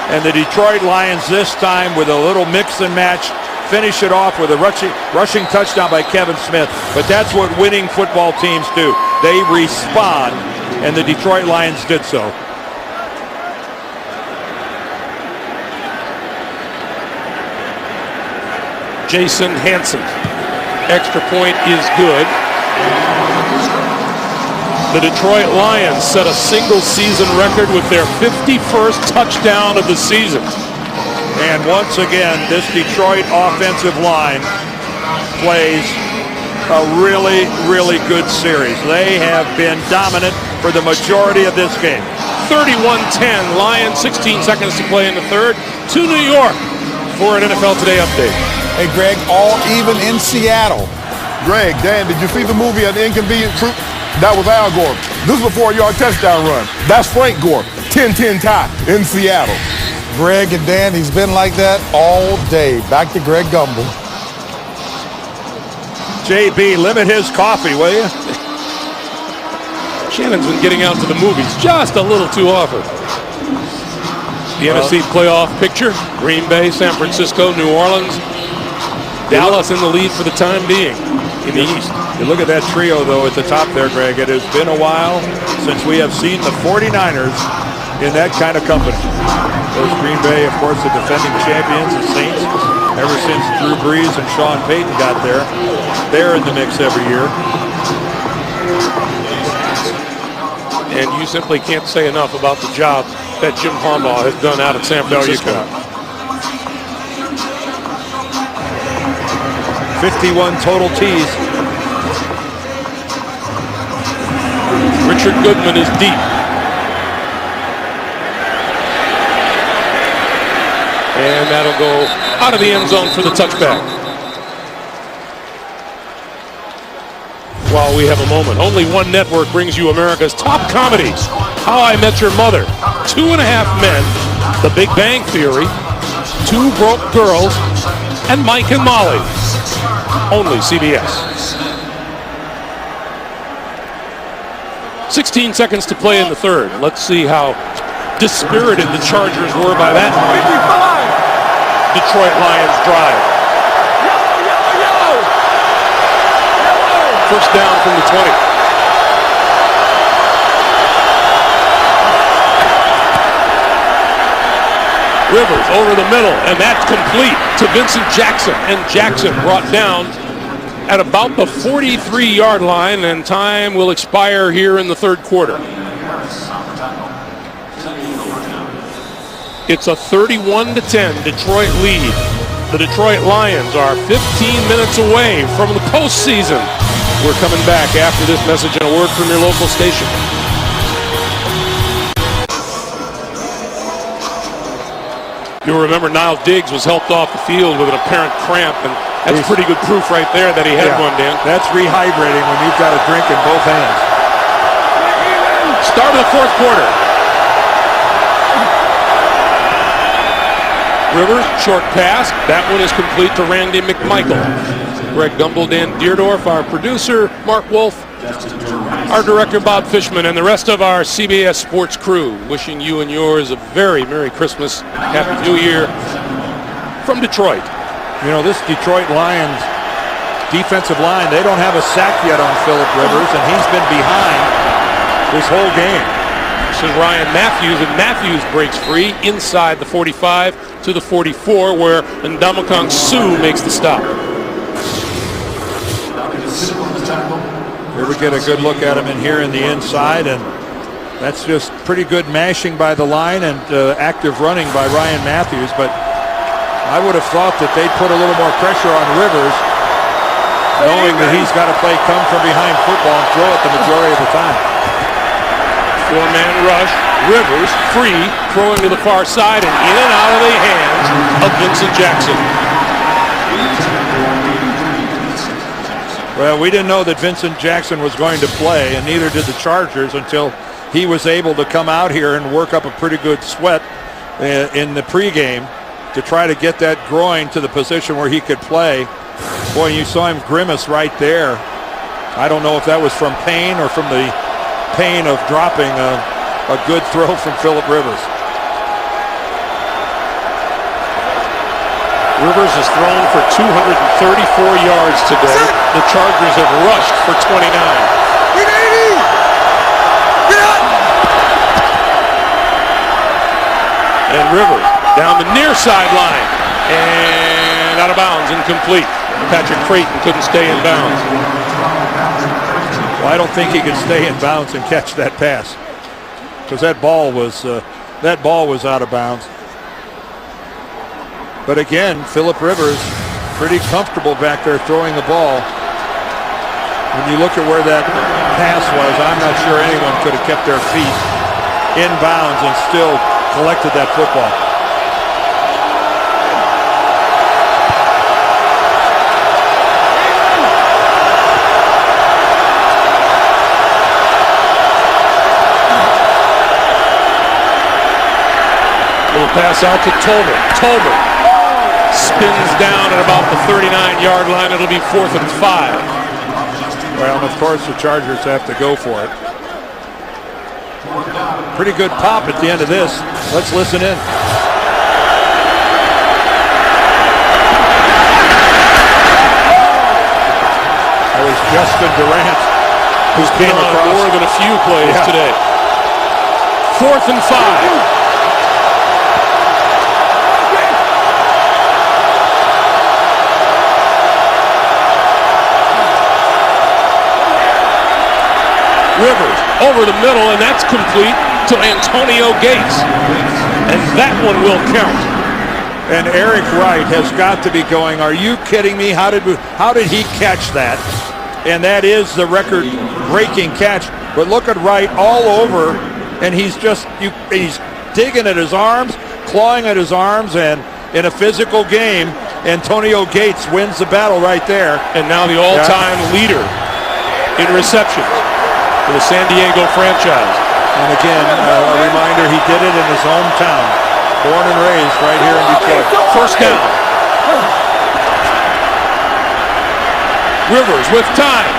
Speaker 2: And the Detroit Lions this time, with a little mix and match, finish it off with a rushing touchdown by Kevin Smith. But that's what winning football teams do. They respond, and the Detroit Lions did so.
Speaker 1: Jason Hanson. Extra point is good. The Detroit Lions set a single-season record with their 51st touchdown of the season.
Speaker 2: And once again, this Detroit offensive line plays a really, really good series. They have been dominant for the majority of this game.
Speaker 1: 31-10, Lions, 16 seconds to play in the third, to New York for an NFL Today update.
Speaker 8: Hey, Greg, all even in Seattle.
Speaker 9: Greg, Dan, did you see the movie An Inconvenient Truth? That was Al Gore. This is a 4-yard touchdown run. That's Frank Gore. 10-10 tie in Seattle.
Speaker 8: Greg and Dan, he's been like that all day. Back to Greg Gumbel.
Speaker 2: JB, limit his coffee, will you?
Speaker 1: Shannon's been getting out to the movies just a little too often. The NFC playoff picture: Green Bay, San Francisco, New Orleans, Dallas in the lead for the time being in the East.
Speaker 2: You look at that trio, though, at the top there, Greg. It has been a while since we have seen the 49ers in that kind of company. Those Green Bay, of course, the defending champions, the Saints, ever since Drew Brees and Sean Payton got there. They're in the mix every year.
Speaker 1: And you simply can't say enough about the job that Jim Harbaugh has done out at San Francisco.
Speaker 2: No, you cannot. 51 total T's.
Speaker 1: Richard Goodman is deep. And that'll go out of the end zone for the touchback. While we have a moment, only one network brings you America's top comedies. How I Met Your Mother, 2.5 Men, The Big Bang Theory, Two Broke Girls, and Mike and Molly. Only CBS. 16 seconds to play in the third. Let's see how dispirited the Chargers were by that Detroit Lions drive. First down from the 20. Rivers over the middle, and that's complete to Vincent Jackson. And Jackson brought down at about the 43-yard line, and time will expire here in the third quarter. It's a 31-10 Detroit lead. The Detroit Lions are 15 minutes away from the postseason. We're coming back after this message and a word from your local station. You'll remember Niles Diggs was helped off the field with an apparent cramp, and that's pretty good proof right there that he had one, Dan.
Speaker 2: That's rehydrating when you've got a drink in both hands.
Speaker 1: Start of the fourth quarter. Rivers, short pass. That one is complete to Randy McMichael. Greg Gumbel, Dan Deerdorf, our producer, Mark Wolf, our director, Bob Fishman, and the rest of our CBS Sports crew, wishing you and yours a very Merry Christmas, Happy New Year from Detroit.
Speaker 2: You know, this Detroit Lions defensive line, they don't have a sack yet on Phillip Rivers, and he's been behind this whole game.
Speaker 1: This is Ryan Matthews, and Matthews breaks free inside the 45 to the 44, where Ndamukong Suh makes the stop.
Speaker 2: Here we get a good look at him in here in the inside, and that's just pretty good mashing by the line and active running by Ryan Matthews, but I would have thought that they'd put a little more pressure on Rivers, knowing that he's got to play come from behind football and throw it the majority of the time.
Speaker 1: Four-man rush, Rivers free, throwing to the far side and in and out of the hands of Vincent Jackson.
Speaker 2: Well, we didn't know that Vincent Jackson was going to play, and neither did the Chargers until he was able to come out here and work up a pretty good sweat in the pregame to try to get that groin to the position where he could play. Boy, you saw him grimace right there. I don't know if that was from pain or from the pain of dropping a good throw from Phillip Rivers.
Speaker 1: Rivers has thrown for 234 yards today. The Chargers have rushed for 29. And Rivers down the near sideline and out of bounds, incomplete. Patrick Creighton couldn't stay in bounds.
Speaker 2: Well, I don't think he could stay in bounds and catch that pass because that ball was out of bounds. But again, Phillip Rivers pretty comfortable back there throwing the ball. When you look at where that pass was, I'm not sure anyone could have kept their feet in bounds and still collected that football.
Speaker 1: Little pass out to Tolbert. Tolbert spins down at about the 39-yard line. It'll be 4th and 5.
Speaker 2: Well, of course, the Chargers have to go for it. Pretty good pop at the end of this. Let's listen in. That was Justin Durant, who's
Speaker 1: been on more than a few plays today. 4th and 5. Rivers over the middle, and that's complete to Antonio Gates. And that one will count.
Speaker 2: And Eric Wright has got to be going, are you kidding me? How did he catch that? And that is the record-breaking catch. But look at Wright all over, and he's digging at his arms, clawing at his arms, and in a physical game, Antonio Gates wins the battle right there.
Speaker 1: And now the all-time leader in receptions for the San Diego franchise.
Speaker 2: And again, a reminder, he did it in his hometown. Born and raised right here in Detroit.
Speaker 1: First down. Rivers with time.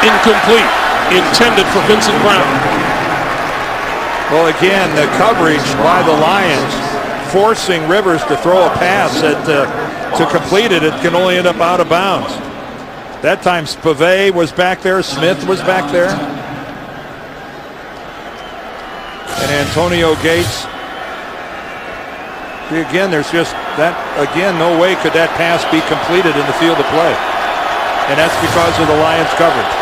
Speaker 1: Incomplete. Intended for Vincent Brown.
Speaker 2: Well, again, the coverage by the Lions forcing Rivers to throw a pass that to complete it, it can only end up out of bounds. That time Spivey was back there, Smith was back there. And Antonio Gates. Again, there's just that, again, no way could that pass be completed in the field of play. And that's because of the Lions coverage.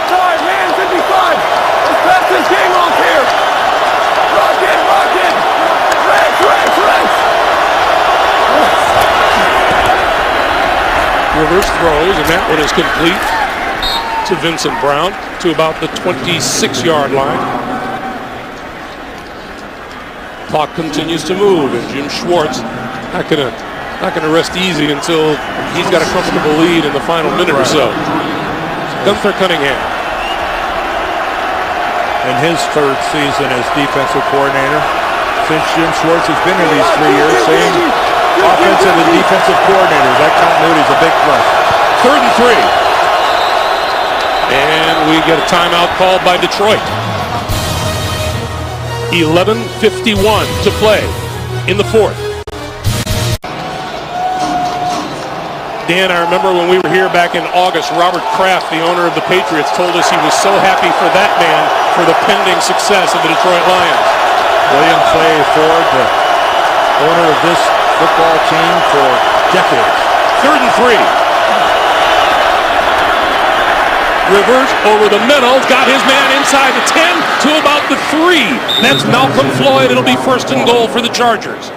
Speaker 5: Sorry, man, 55. Let's pass this game off here. Rocket. Rex.
Speaker 1: Rivers throws, and that one is complete to Vincent Brown to about the 26-yard line. Clock continues to move, and Jim Schwartz not gonna rest easy until he's got a comfortable lead in the final minute or so. Gunther Cunningham.
Speaker 2: In his third season as defensive coordinator, since Jim Schwartz has been here these 3 years, same offensive and defensive coordinators. That continuity is a big plus.
Speaker 1: 3rd and 3. And we get a timeout called by Detroit. 11:51 to play in the 4th. Dan, I remember when we were here back in August, Robert Kraft, the owner of the Patriots, told us he was so happy for that man for the pending success of the Detroit Lions.
Speaker 2: William Clay Ford, the owner of this football team for decades.
Speaker 1: 3rd and 3. Rivers over the middle, got his man inside the 10 to about the 3. That's Malcolm Floyd. It'll be 1st and goal for the Chargers.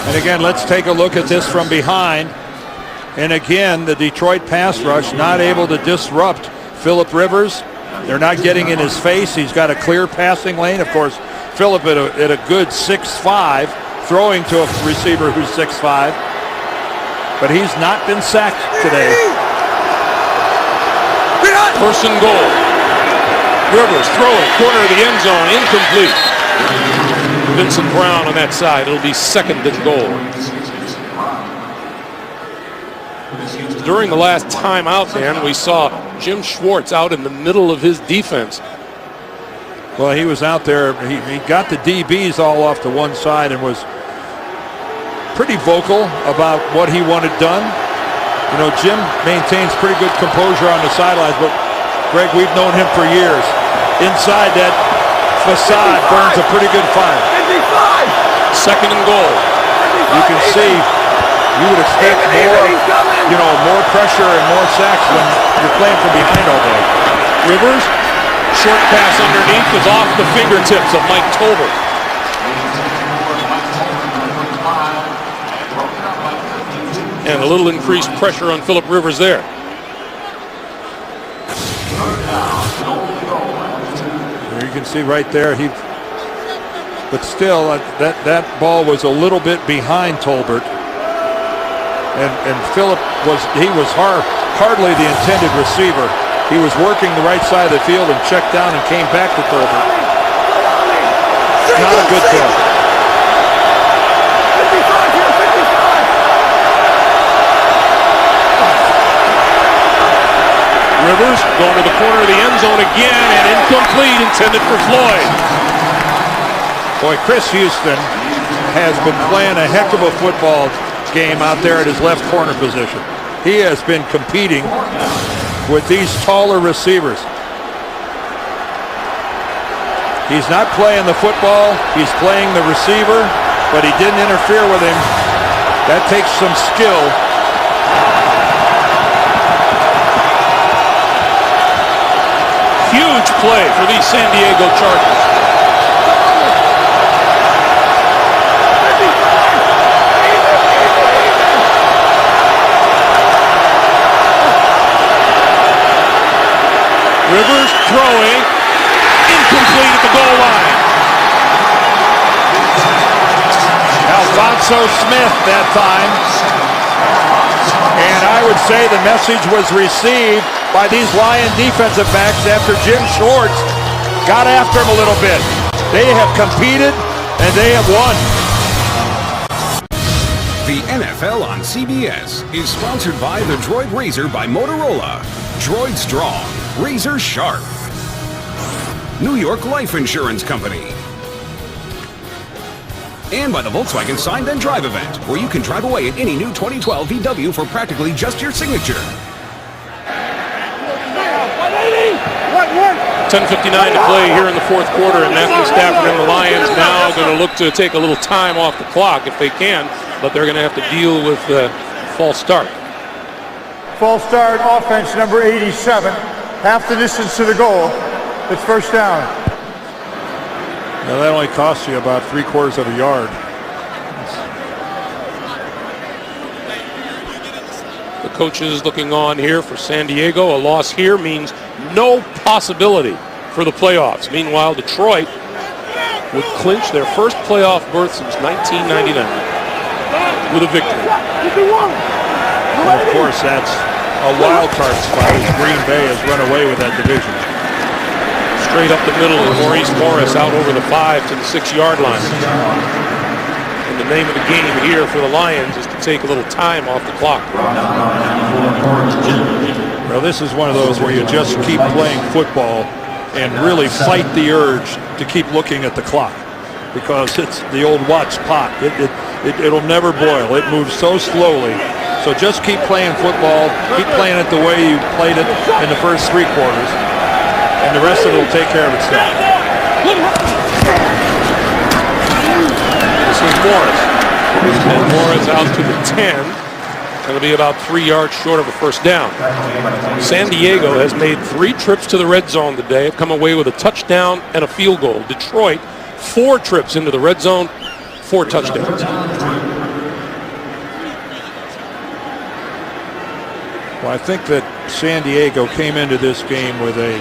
Speaker 2: And again, let's take a look at this from behind. And again, the Detroit pass rush not able to disrupt Philip Rivers. They're not getting in his face. He's got a clear passing lane. Of course, Philip at a good 6'5", throwing to a receiver who's 6'5". But he's not been sacked today.
Speaker 1: 1st and goal. Rivers throwing, corner of the end zone, incomplete. Vincent Brown on that side. It'll be 2nd and goal. During the last timeout, Dan, we saw Jim Schwartz out in the middle of his defense.
Speaker 2: Well, he was out there. He got the DBs all off to one side and was pretty vocal about what he wanted done. You know, Jim maintains pretty good composure on the sidelines, but Greg, we've known him for years. Inside that facade burns a pretty good fire.
Speaker 1: 2nd and goal.
Speaker 2: You can see, you would expect more pressure and more sacks when you're playing from behind all day.
Speaker 1: Rivers, short pass underneath is off the fingertips of Mike Tolbert. And a little increased pressure on Philip Rivers there.
Speaker 2: You can see right there, but still, that ball was a little bit behind Tolbert. And Philip was hardly the intended receiver. He was working the right side of the field and checked down and came back to Tolbert. Not a good throw.
Speaker 1: Rivers going to the corner of the end zone again, and incomplete, intended for Floyd.
Speaker 2: Boy, Chris Houston has been playing a heck of a football game out there at his left corner position. He has been competing with these taller receivers. He's not playing the football, he's playing the receiver, but he didn't interfere with him. That takes some skill.
Speaker 1: Huge play for these San Diego Chargers. Rivers throwing, incomplete at the goal line.
Speaker 2: Alphonso Smith that time. And I would say the message was received by these Lion defensive backs after Jim Schwartz got after him a little bit. They have competed and they have won.
Speaker 4: The NFL on CBS is sponsored by the Droid Razor by Motorola. Droid Strong, Razor Sharp. New York Life Insurance Company. And by the Volkswagen Sign Then Drive event, where you can drive away in any new 2012 VW for practically just your signature.
Speaker 1: 10:59 to play here in the fourth quarter, and Matthew Stafford and the Lions now going to look to take a little time off the clock if they can, but they're going to have to deal with the false start.
Speaker 3: False start, offense number 87. Half the distance to the goal. It's first down.
Speaker 2: Now that only costs you about 3/4 of a yard.
Speaker 1: The coaches looking on here for San Diego. A loss here means no possibility for the playoffs. Meanwhile, Detroit would clinch their first playoff berth since 1999 with a victory.
Speaker 2: And of course, that's a wild card spot as Green Bay has run away with that division.
Speaker 1: Straight up the middle, and Maurice Morris out over the 5 to the 6-yard line. And the name of the game here for the Lions is to take a little time off the clock.
Speaker 2: Well, this is one of those where you just keep playing football and really fight the urge to keep looking at the clock, because it's the old watch pot. It'll never boil. It moves so slowly. So just keep playing football. Keep playing it the way you played it in the first 3 quarters. And the rest of it will take care of itself.
Speaker 1: This is Morris. And Morris out to the 10. It'll be about 3 yards short of a first down. San Diego has made 3 trips to the red zone today, have come away with a touchdown and a field goal. Detroit, 4 trips into the red zone, 4 touchdowns.
Speaker 2: Well, I think that San Diego came into this game with a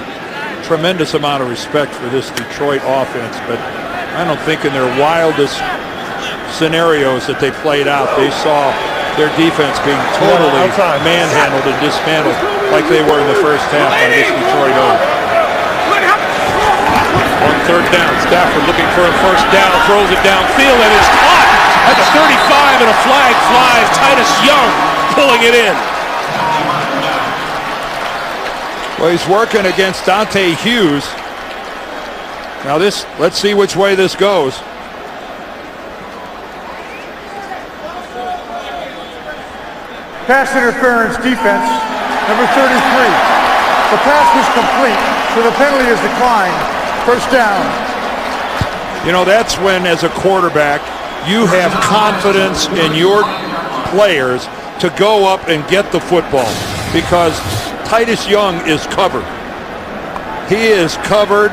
Speaker 2: tremendous amount of respect for this Detroit offense, but I don't think in their wildest scenarios that they played out, they saw their defense being totally manhandled and dismantled like they were in the first half by this Detroit O.
Speaker 1: On third down, Stafford looking for a first down, throws it downfield, and is caught at the 35, and a flag flies. Titus Young pulling it in.
Speaker 2: Well, he's working against Dante Hughes. Now let's see which way this goes.
Speaker 3: Pass interference defense, number 33. The pass was complete, so the penalty is declined. First down.
Speaker 2: You know, that's when, as a quarterback, you have confidence in your players to go up and get the football, because Titus Young is covered. He is covered.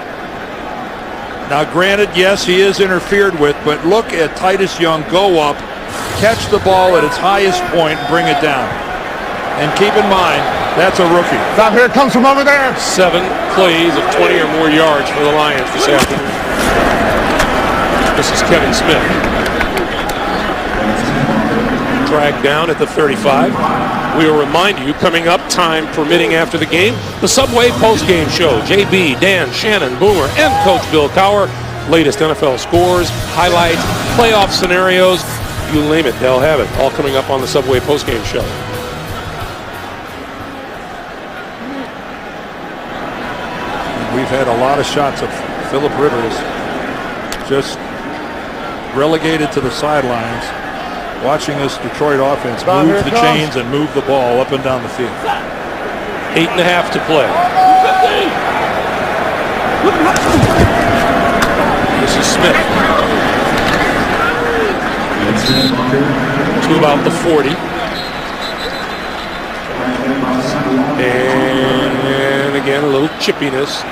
Speaker 2: Now, granted, yes, he is interfered with, but look at Titus Young go up, catch the ball at its highest point, and bring it down. And keep in mind, that's a rookie.
Speaker 3: Now here it comes from over there.
Speaker 1: 7 plays of 20 or more yards for the Lions this afternoon. This is Kevin Smith. Dragged down at the 35. We will remind you, coming up, time permitting after the game, the Subway postgame show. JB, Dan, Shannon, Boomer, and Coach Bill Cowher. Latest NFL scores, highlights, playoff scenarios, you name it, they'll have it. All coming up on the Subway postgame show.
Speaker 2: We've had a lot of shots of Philip Rivers just relegated to the sidelines, watching this Detroit offense move the chains and move the ball up and down the field.
Speaker 1: 8.5 to play. This is Smith. To about the 40. And again, a little chippiness.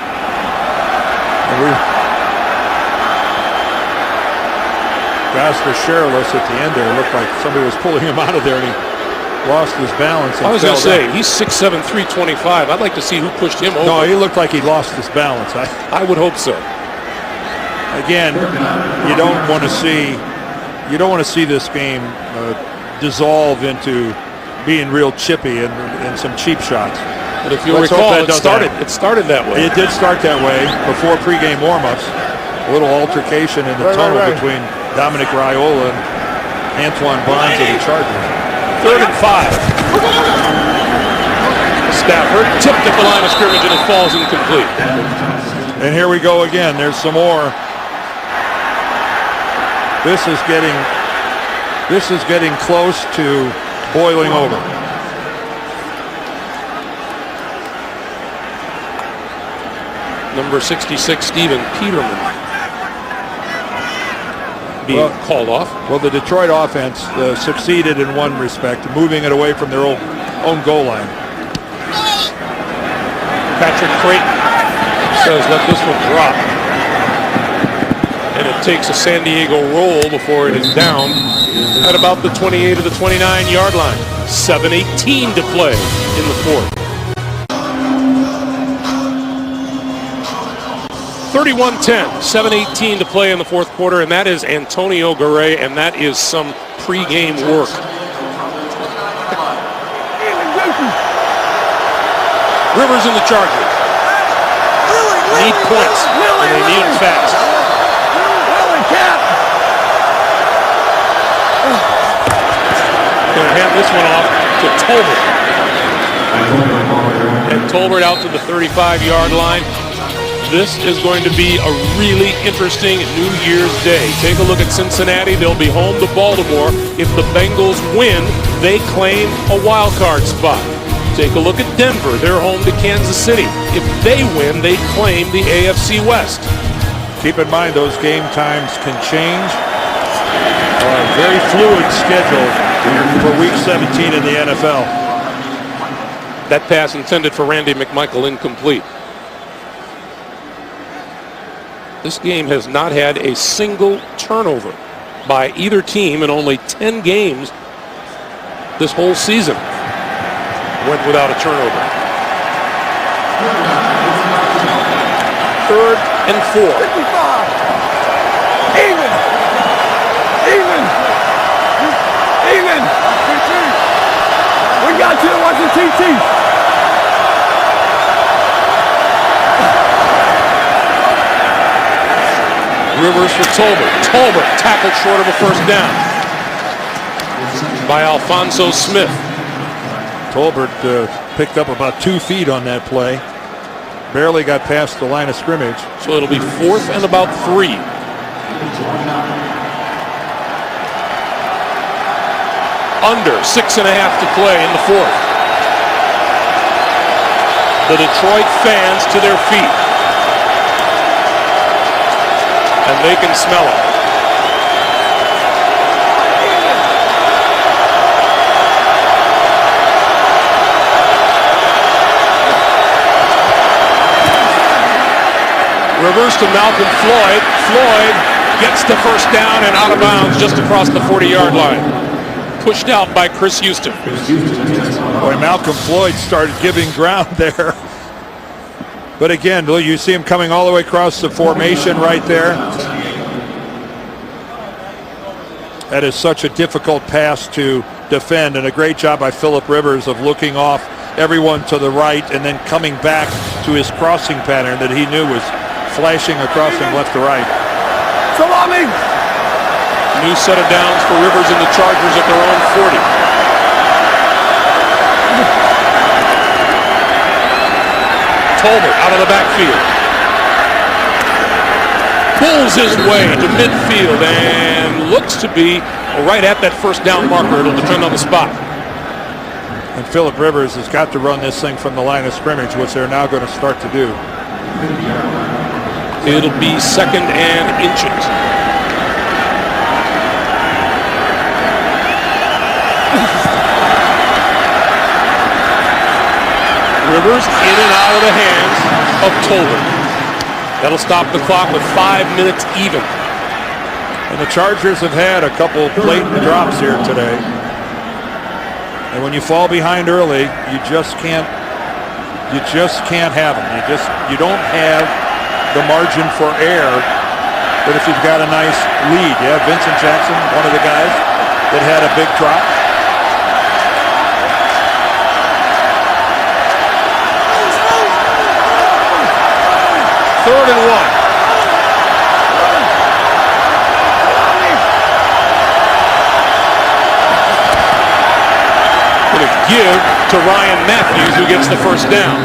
Speaker 2: Guys were Sherrillis at the end there. It looked like somebody was pulling him out of there, and he lost his balance.
Speaker 1: I was going to say, he's 6'7", 325. I'd like to see who pushed him over.
Speaker 2: No, he looked like he lost his balance.
Speaker 1: I would hope so.
Speaker 2: Again, you don't want to see this game dissolve into being real chippy and some cheap shots.
Speaker 1: But if you'll recall, it started that way.
Speaker 2: It did start that way before pregame warmups. A little altercation in the tunnel between Dominic Raiola and Antoine Bonds of the Chargers.
Speaker 1: 3rd and 5. Stafford tipped at the line of scrimmage and it falls incomplete.
Speaker 2: And here we go again. There's some more. This is getting close to boiling over.
Speaker 1: Number 66, Steven Peterman, being called off.
Speaker 2: Well, the Detroit offense succeeded in one respect, moving it away from their own goal line.
Speaker 1: Patrick Creighton says, let this one drop. And it takes a San Diego roll before it is down at about the 28 of the 29-yard line. 7:18 to play in the fourth. 31-10, 7:18 to play in the fourth quarter, and that is Antonio Garay, and that is some pregame work. Rivers and the Chargers need points, and they need them fast. Going to hand this one off to Tolbert. And Tolbert out to the 35-yard line. This is going to be a really interesting New Year's Day. Take a look at Cincinnati. They'll be home to Baltimore. If the Bengals win, they claim a wild card spot. Take a look at Denver. They're home to Kansas City. If they win, they claim the AFC West.
Speaker 2: Keep in mind those game times can change. A very fluid schedule for Week 17 in the NFL.
Speaker 1: That pass intended for Randy McMichael incomplete. This game has not had a single turnover by either team in only 10 games this whole season. Went without a turnover. 3rd and 4.
Speaker 5: 55. Even. We got you watching TT.
Speaker 1: Rivers for Tolbert. Tolbert tackled short of a first down by Alphonso Smith.
Speaker 2: Tolbert picked up about 2 feet on that play. Barely got past the line of scrimmage.
Speaker 1: So it'll be 4th and about 3. Under 6.5 to play in the fourth. The Detroit fans to their feet. And they can smell it. Rivers to Malcolm Floyd. Floyd gets the first down and out of bounds just across the 40-yard line. Pushed out by Chris Houston.
Speaker 2: Boy, Malcolm Floyd started giving ground there. But again, you see him coming all the way across the formation right there. That is such a difficult pass to defend, and a great job by Philip Rivers of looking off everyone to the right and then coming back to his crossing pattern that he knew was flashing across from left to right.
Speaker 5: Salami!
Speaker 1: New set of downs for Rivers and the Chargers at their own 40. Tolbert out of the backfield. Pulls his way to midfield and looks to be right at that first down marker. It'll depend on the spot.
Speaker 2: And Philip Rivers has got to run this thing from the line of scrimmage, which they're now going to start to do.
Speaker 1: It'll be 2nd and inches. Rivers in and out of the hands of Tolbert. That'll stop the clock with 5 minutes even.
Speaker 2: And the Chargers have had a couple blatant drops here today. And when you fall behind early, you just can't have them. You don't have the margin for error. But if you've got a nice lead, yeah, Vincent Jackson, one of the guys that had a big drop. Third and 1.
Speaker 1: Going to give to Ryan Matthews, who gets the first down.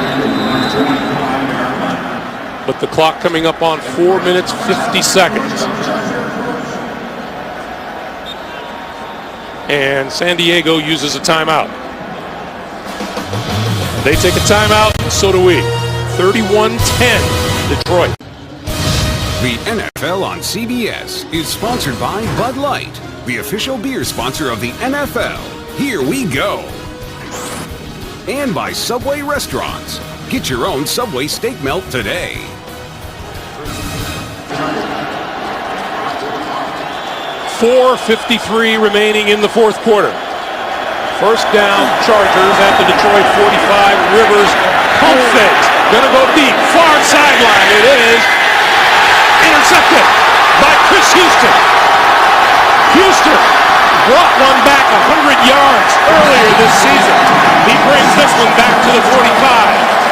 Speaker 1: But the clock coming up on 4 minutes, 50 seconds. And San Diego uses a timeout. They take a timeout, and so do we. 31-10, Detroit.
Speaker 4: The NFL on CBS is sponsored by Bud Light, the official beer sponsor of the NFL. Here we go. And by Subway Restaurants. Get your own Subway steak melt today.
Speaker 1: .4:53 remaining in the fourth quarter. First down, Chargers at the Detroit 45. Rivers pump fakes. Gonna go deep. Far sideline. It is intercepted by Chris Houston. Houston brought one back 100 yards earlier this season. He brings this one back to the 45.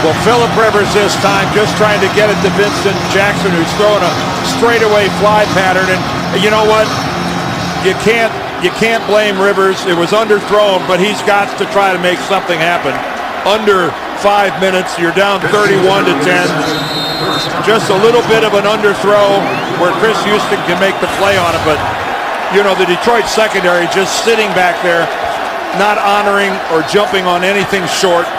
Speaker 2: Well, Philip Rivers this time just trying to get it to Vincent Jackson, who's throwing a straightaway fly pattern. And you know what? You can't blame Rivers. It was underthrown, but he's got to try to make something happen. Under 5 minutes, you're down 31-10. Just a little bit of an underthrow where Chris Houston can make the play on it. But, you know, the Detroit secondary just sitting back there, not honoring or jumping on anything short.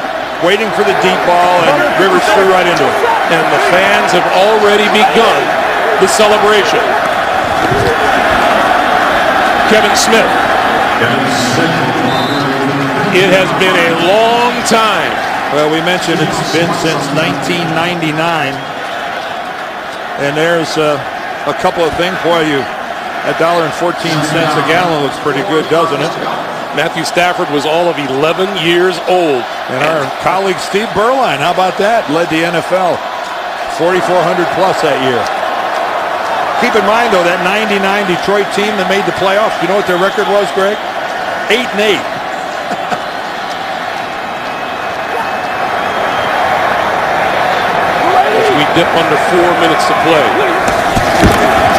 Speaker 2: Waiting for the deep ball, and Rivers threw right into it.
Speaker 1: And the fans have already begun the celebration. Kevin Smith. It has been a long time.
Speaker 2: Well, we mentioned it's been since 1999. And there's a couple of things. Boy, $1.14 a gallon looks pretty good, doesn't it?
Speaker 1: Matthew Stafford was all of 11 years old.
Speaker 2: And our colleague Steve Berline, how about that? Led the NFL 4,400 plus that year. Keep in mind, though, that 99 Detroit team that made the playoffs, you know what their record was, Greg? 8-8.
Speaker 1: As we dip under 4 minutes to play.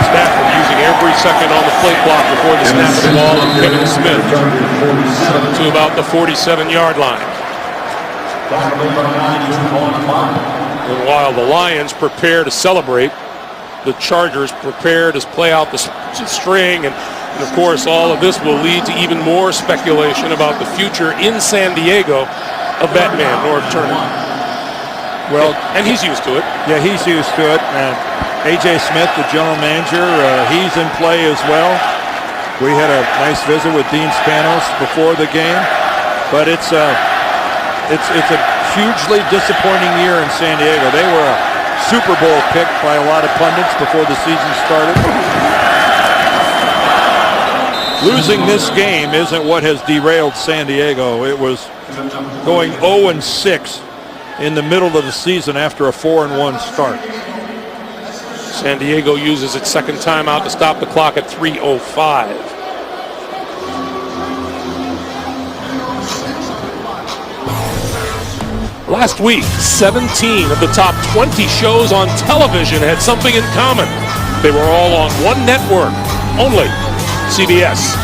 Speaker 1: Stafford using every second on the play clock before the snap of the ball, and Kevin Smith to about the 47-yard line. And while the Lions prepare to celebrate, the Chargers prepare to play out the string, and of course all of this will lead to even more speculation about the future in San Diego of that man, Norv Turner.
Speaker 2: Well,
Speaker 1: and he's used to it.
Speaker 2: Yeah, he's used to it. And A.J. Smith, the general manager, he's in play as well. We had a nice visit with Dean Spanos before the game, but it's a hugely disappointing year in San Diego. They were a Super Bowl pick by a lot of pundits before the season started. Losing this game isn't what has derailed San Diego. It was going 0-6 in the middle of the season after a 4-1 start.
Speaker 1: San Diego uses its second timeout to stop the clock at 3:05. Last week, 17 of the top 20 shows on television had something in common. They were all on one network, only CBS.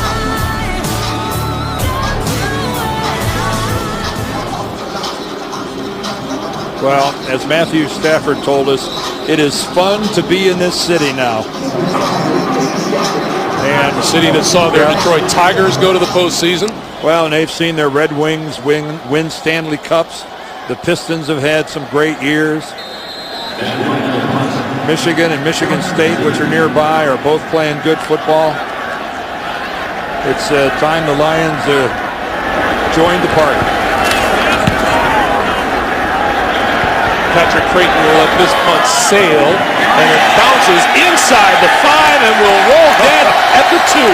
Speaker 2: Well, as Matthew Stafford told us, it is fun to be in this city now.
Speaker 1: And the city that saw their Detroit Tigers go to the postseason.
Speaker 2: Well, and they've seen their Red Wings win Stanley Cups. The Pistons have had some great years. Michigan and Michigan State, which are nearby, are both playing good football. It's time the Lions join the party.
Speaker 1: Patrick Creighton will let this punt sail, and it bounces inside the 5 and will roll dead at the 2.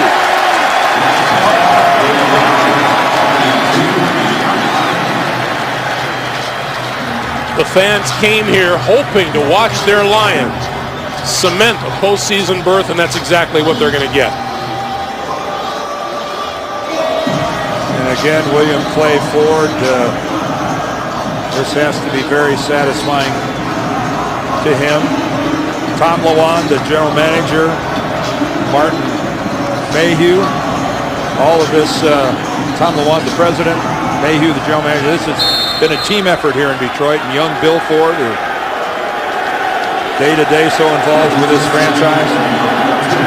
Speaker 1: The fans came here hoping to watch their Lions cement a postseason berth, and that's exactly what they're going to get.
Speaker 2: And again, William Clay Ford. This has to be very satisfying to him. Tom Lawand, the general manager, Martin Mayhew, all of this, Tom Lawand, the president, Mayhew, the general manager. This has been a team effort here in Detroit, and young Bill Ford, who day-to-day so involved with this franchise.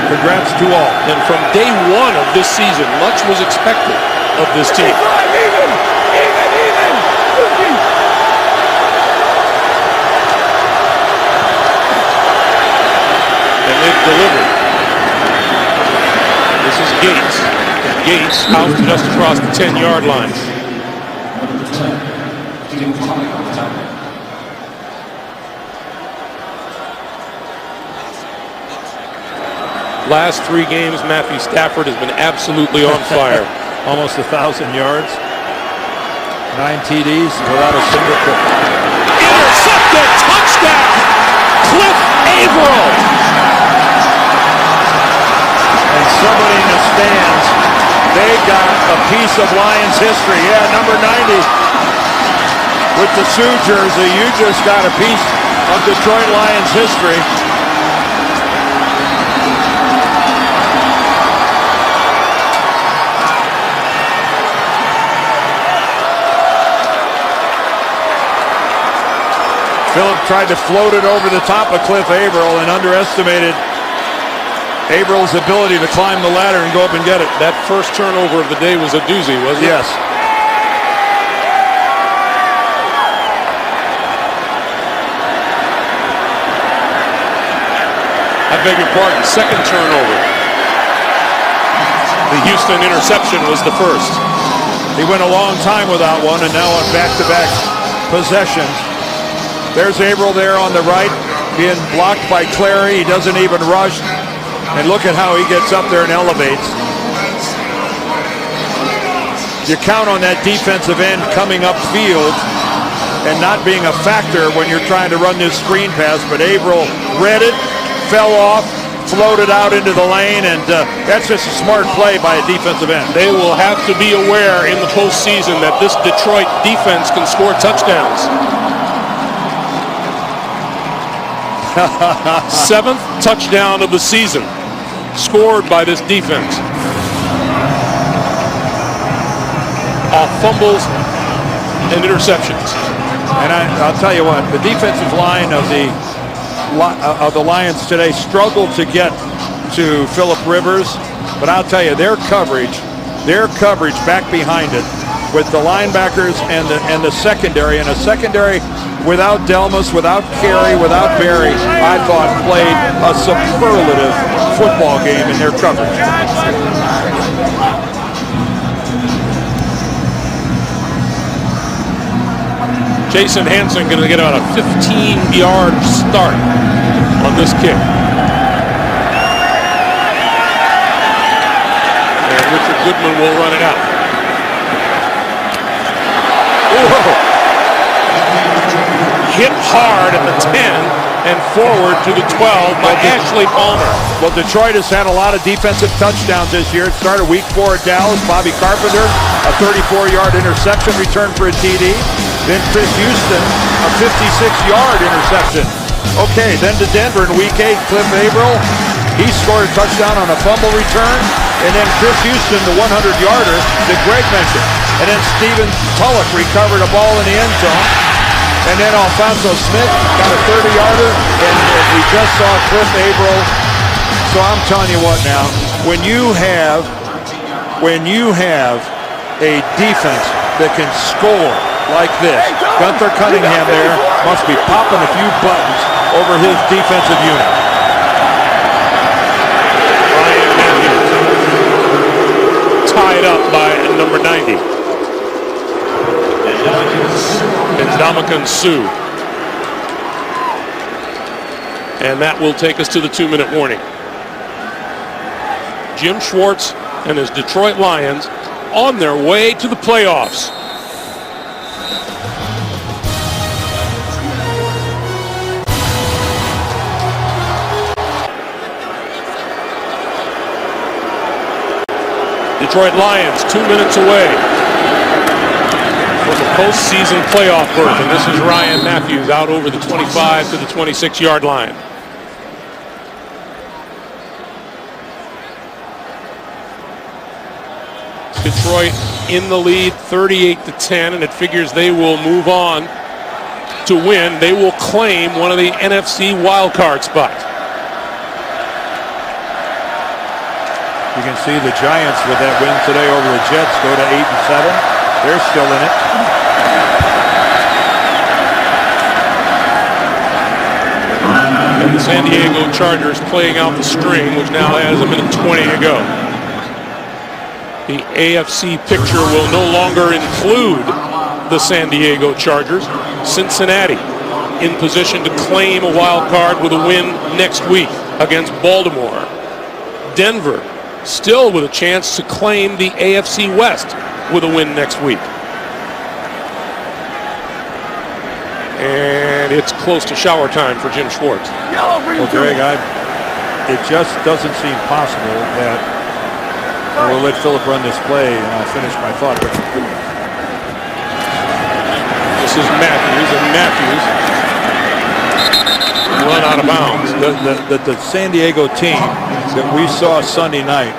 Speaker 2: Congrats to all.
Speaker 1: And from day one of this season, much was expected of this team. And they've delivered. This is Gates. And Gates out just across the 10-yard line. Last 3 games, Matthew Stafford has been absolutely on fire.
Speaker 2: Almost 1,000 yards. 9 TDs without a single kick.
Speaker 1: Intercepted! Touchdown! Cliff Averill!
Speaker 2: And somebody in the stands, they got a piece of Lions history. Yeah, number 90 with the Sioux jersey. You just got a piece of Detroit Lions history. Phillip tried to float it over the top of Cliff Averill and underestimated Averill's ability to climb the ladder and go up and get it.
Speaker 1: That first turnover of the day was a doozy, wasn't it?
Speaker 2: Yes.
Speaker 1: I beg your pardon, second turnover. The Houston interception was the first.
Speaker 2: He went a long time without one, and now on back-to-back possessions. There's Averill there on the right, being blocked by Clary. He doesn't even rush. And look at how he gets up there and elevates. You count on that defensive end coming upfield and not being a factor when you're trying to run this screen pass, but Averill read it, fell off, floated out into the lane, and that's just a smart play by a defensive end.
Speaker 1: They will have to be aware in the postseason that this Detroit defense can score touchdowns. 7th touchdown of the season scored by this defense. Off fumbles and interceptions.
Speaker 2: And I'll tell you what, the defensive line of the Lions today struggled to get to Phillip Rivers, but I'll tell you, their coverage back behind it with the linebackers and the secondary, and a secondary without Delmas, without Carey, without Berry, I thought played a superlative football game in their coverage.
Speaker 1: Jason Hanson going to get about a 15-yard start on this kick. And Richard Goodman will run it out. Whoa. Hit hard at the 10 and forward to the 12 by Ashley Palmer.
Speaker 2: Well, Detroit has had a lot of defensive touchdowns this year. It started week 4 at Dallas. Bobby Carpenter, a 34-yard interception return for a TD. Then Chris Houston, a 56-yard interception. Okay, then to Denver in week 8, Cliff Averill. He scored a touchdown on a fumble return. And then Chris Houston, the 100-yarder that Greg mentioned. And then Stephen Tulloch recovered a ball in the end zone. And then Alfonso Smith got a 30-yarder, and we just saw Cliff Averill. So I'm telling you what now, when you have a defense that can score like this, Gunther Cunningham there must be popping a few buttons over his defensive unit.
Speaker 1: Ryan Matthews tied up by number 90. And Ndamukong Suh. And that will take us to the 2-minute warning. Jim Schwartz and his Detroit Lions on their way to the playoffs. Detroit Lions 2 minutes away from the postseason playoff berth, and this is Ryan Matthews out over the 25 to the 26-yard line. Detroit in the lead 38-10, and it figures they will move on to win. They will claim one of the NFC wildcard spots.
Speaker 2: You can see the Giants with that win today over the Jets go to 8-7. They're still in it.
Speaker 1: And the San Diego Chargers playing out the string, which now has a minute 20 to go. The AFC picture will no longer include the San Diego Chargers. Cincinnati in position to claim a wild card with a win next week against Baltimore. Denver still with a chance to claim the AFC West with a win next week. And it's close to shower time for Jim Schwartz.
Speaker 2: Well, Greg, it just doesn't seem possible that we'll let Philip run this play, and I'll finish my thought.
Speaker 1: This is Matthews, and Matthews run out of bounds.
Speaker 2: The San Diego team that we saw Sunday night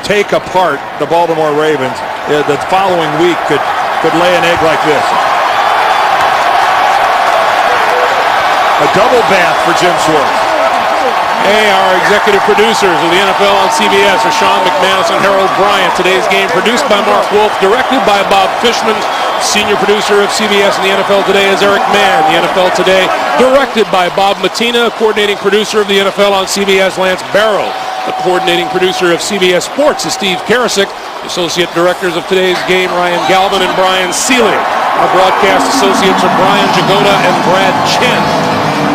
Speaker 2: take apart the Baltimore Ravens the following week could lay an egg like this. A double bath for Jim Schwartz.
Speaker 1: Hey, our executive producers of the NFL on CBS are Sean McManus and Harold Bryant. Today's game produced by Mark Wolf, directed by Bob Fishman. Senior producer of CBS and the NFL Today is Eric Mann. The NFL Today directed by Bob Matina. Coordinating producer of the NFL on CBS, Lance Barrow. The coordinating producer of CBS Sports is Steve Karasik. Associate directors of today's game, Ryan Galvin and Brian Sealing. Our broadcast associates are Brian Jagoda and Brad Chen.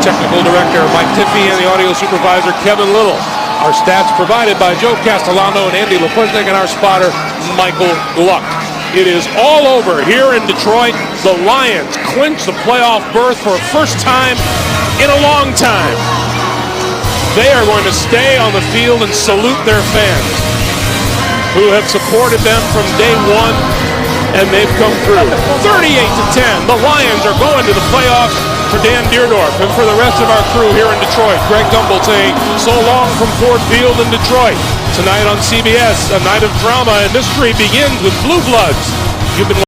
Speaker 1: Technical director Mike Tiffey and the audio supervisor Kevin Little. Our stats provided by Joe Castellano and Andy Lepusnik, and our spotter Michael Gluck. It is all over here in Detroit. The Lions clinch the playoff berth for a first time in a long time. They are going to stay on the field and salute their fans who have supported them from day one, and they've come through. 38-10. The Lions are going to the playoffs. For Dan Deerdorf and for the rest of our crew here in Detroit, Greg Gumbel saying so long from Ford Field in Detroit. Tonight on CBS, a night of drama and mystery begins with Blue Bloods. You've been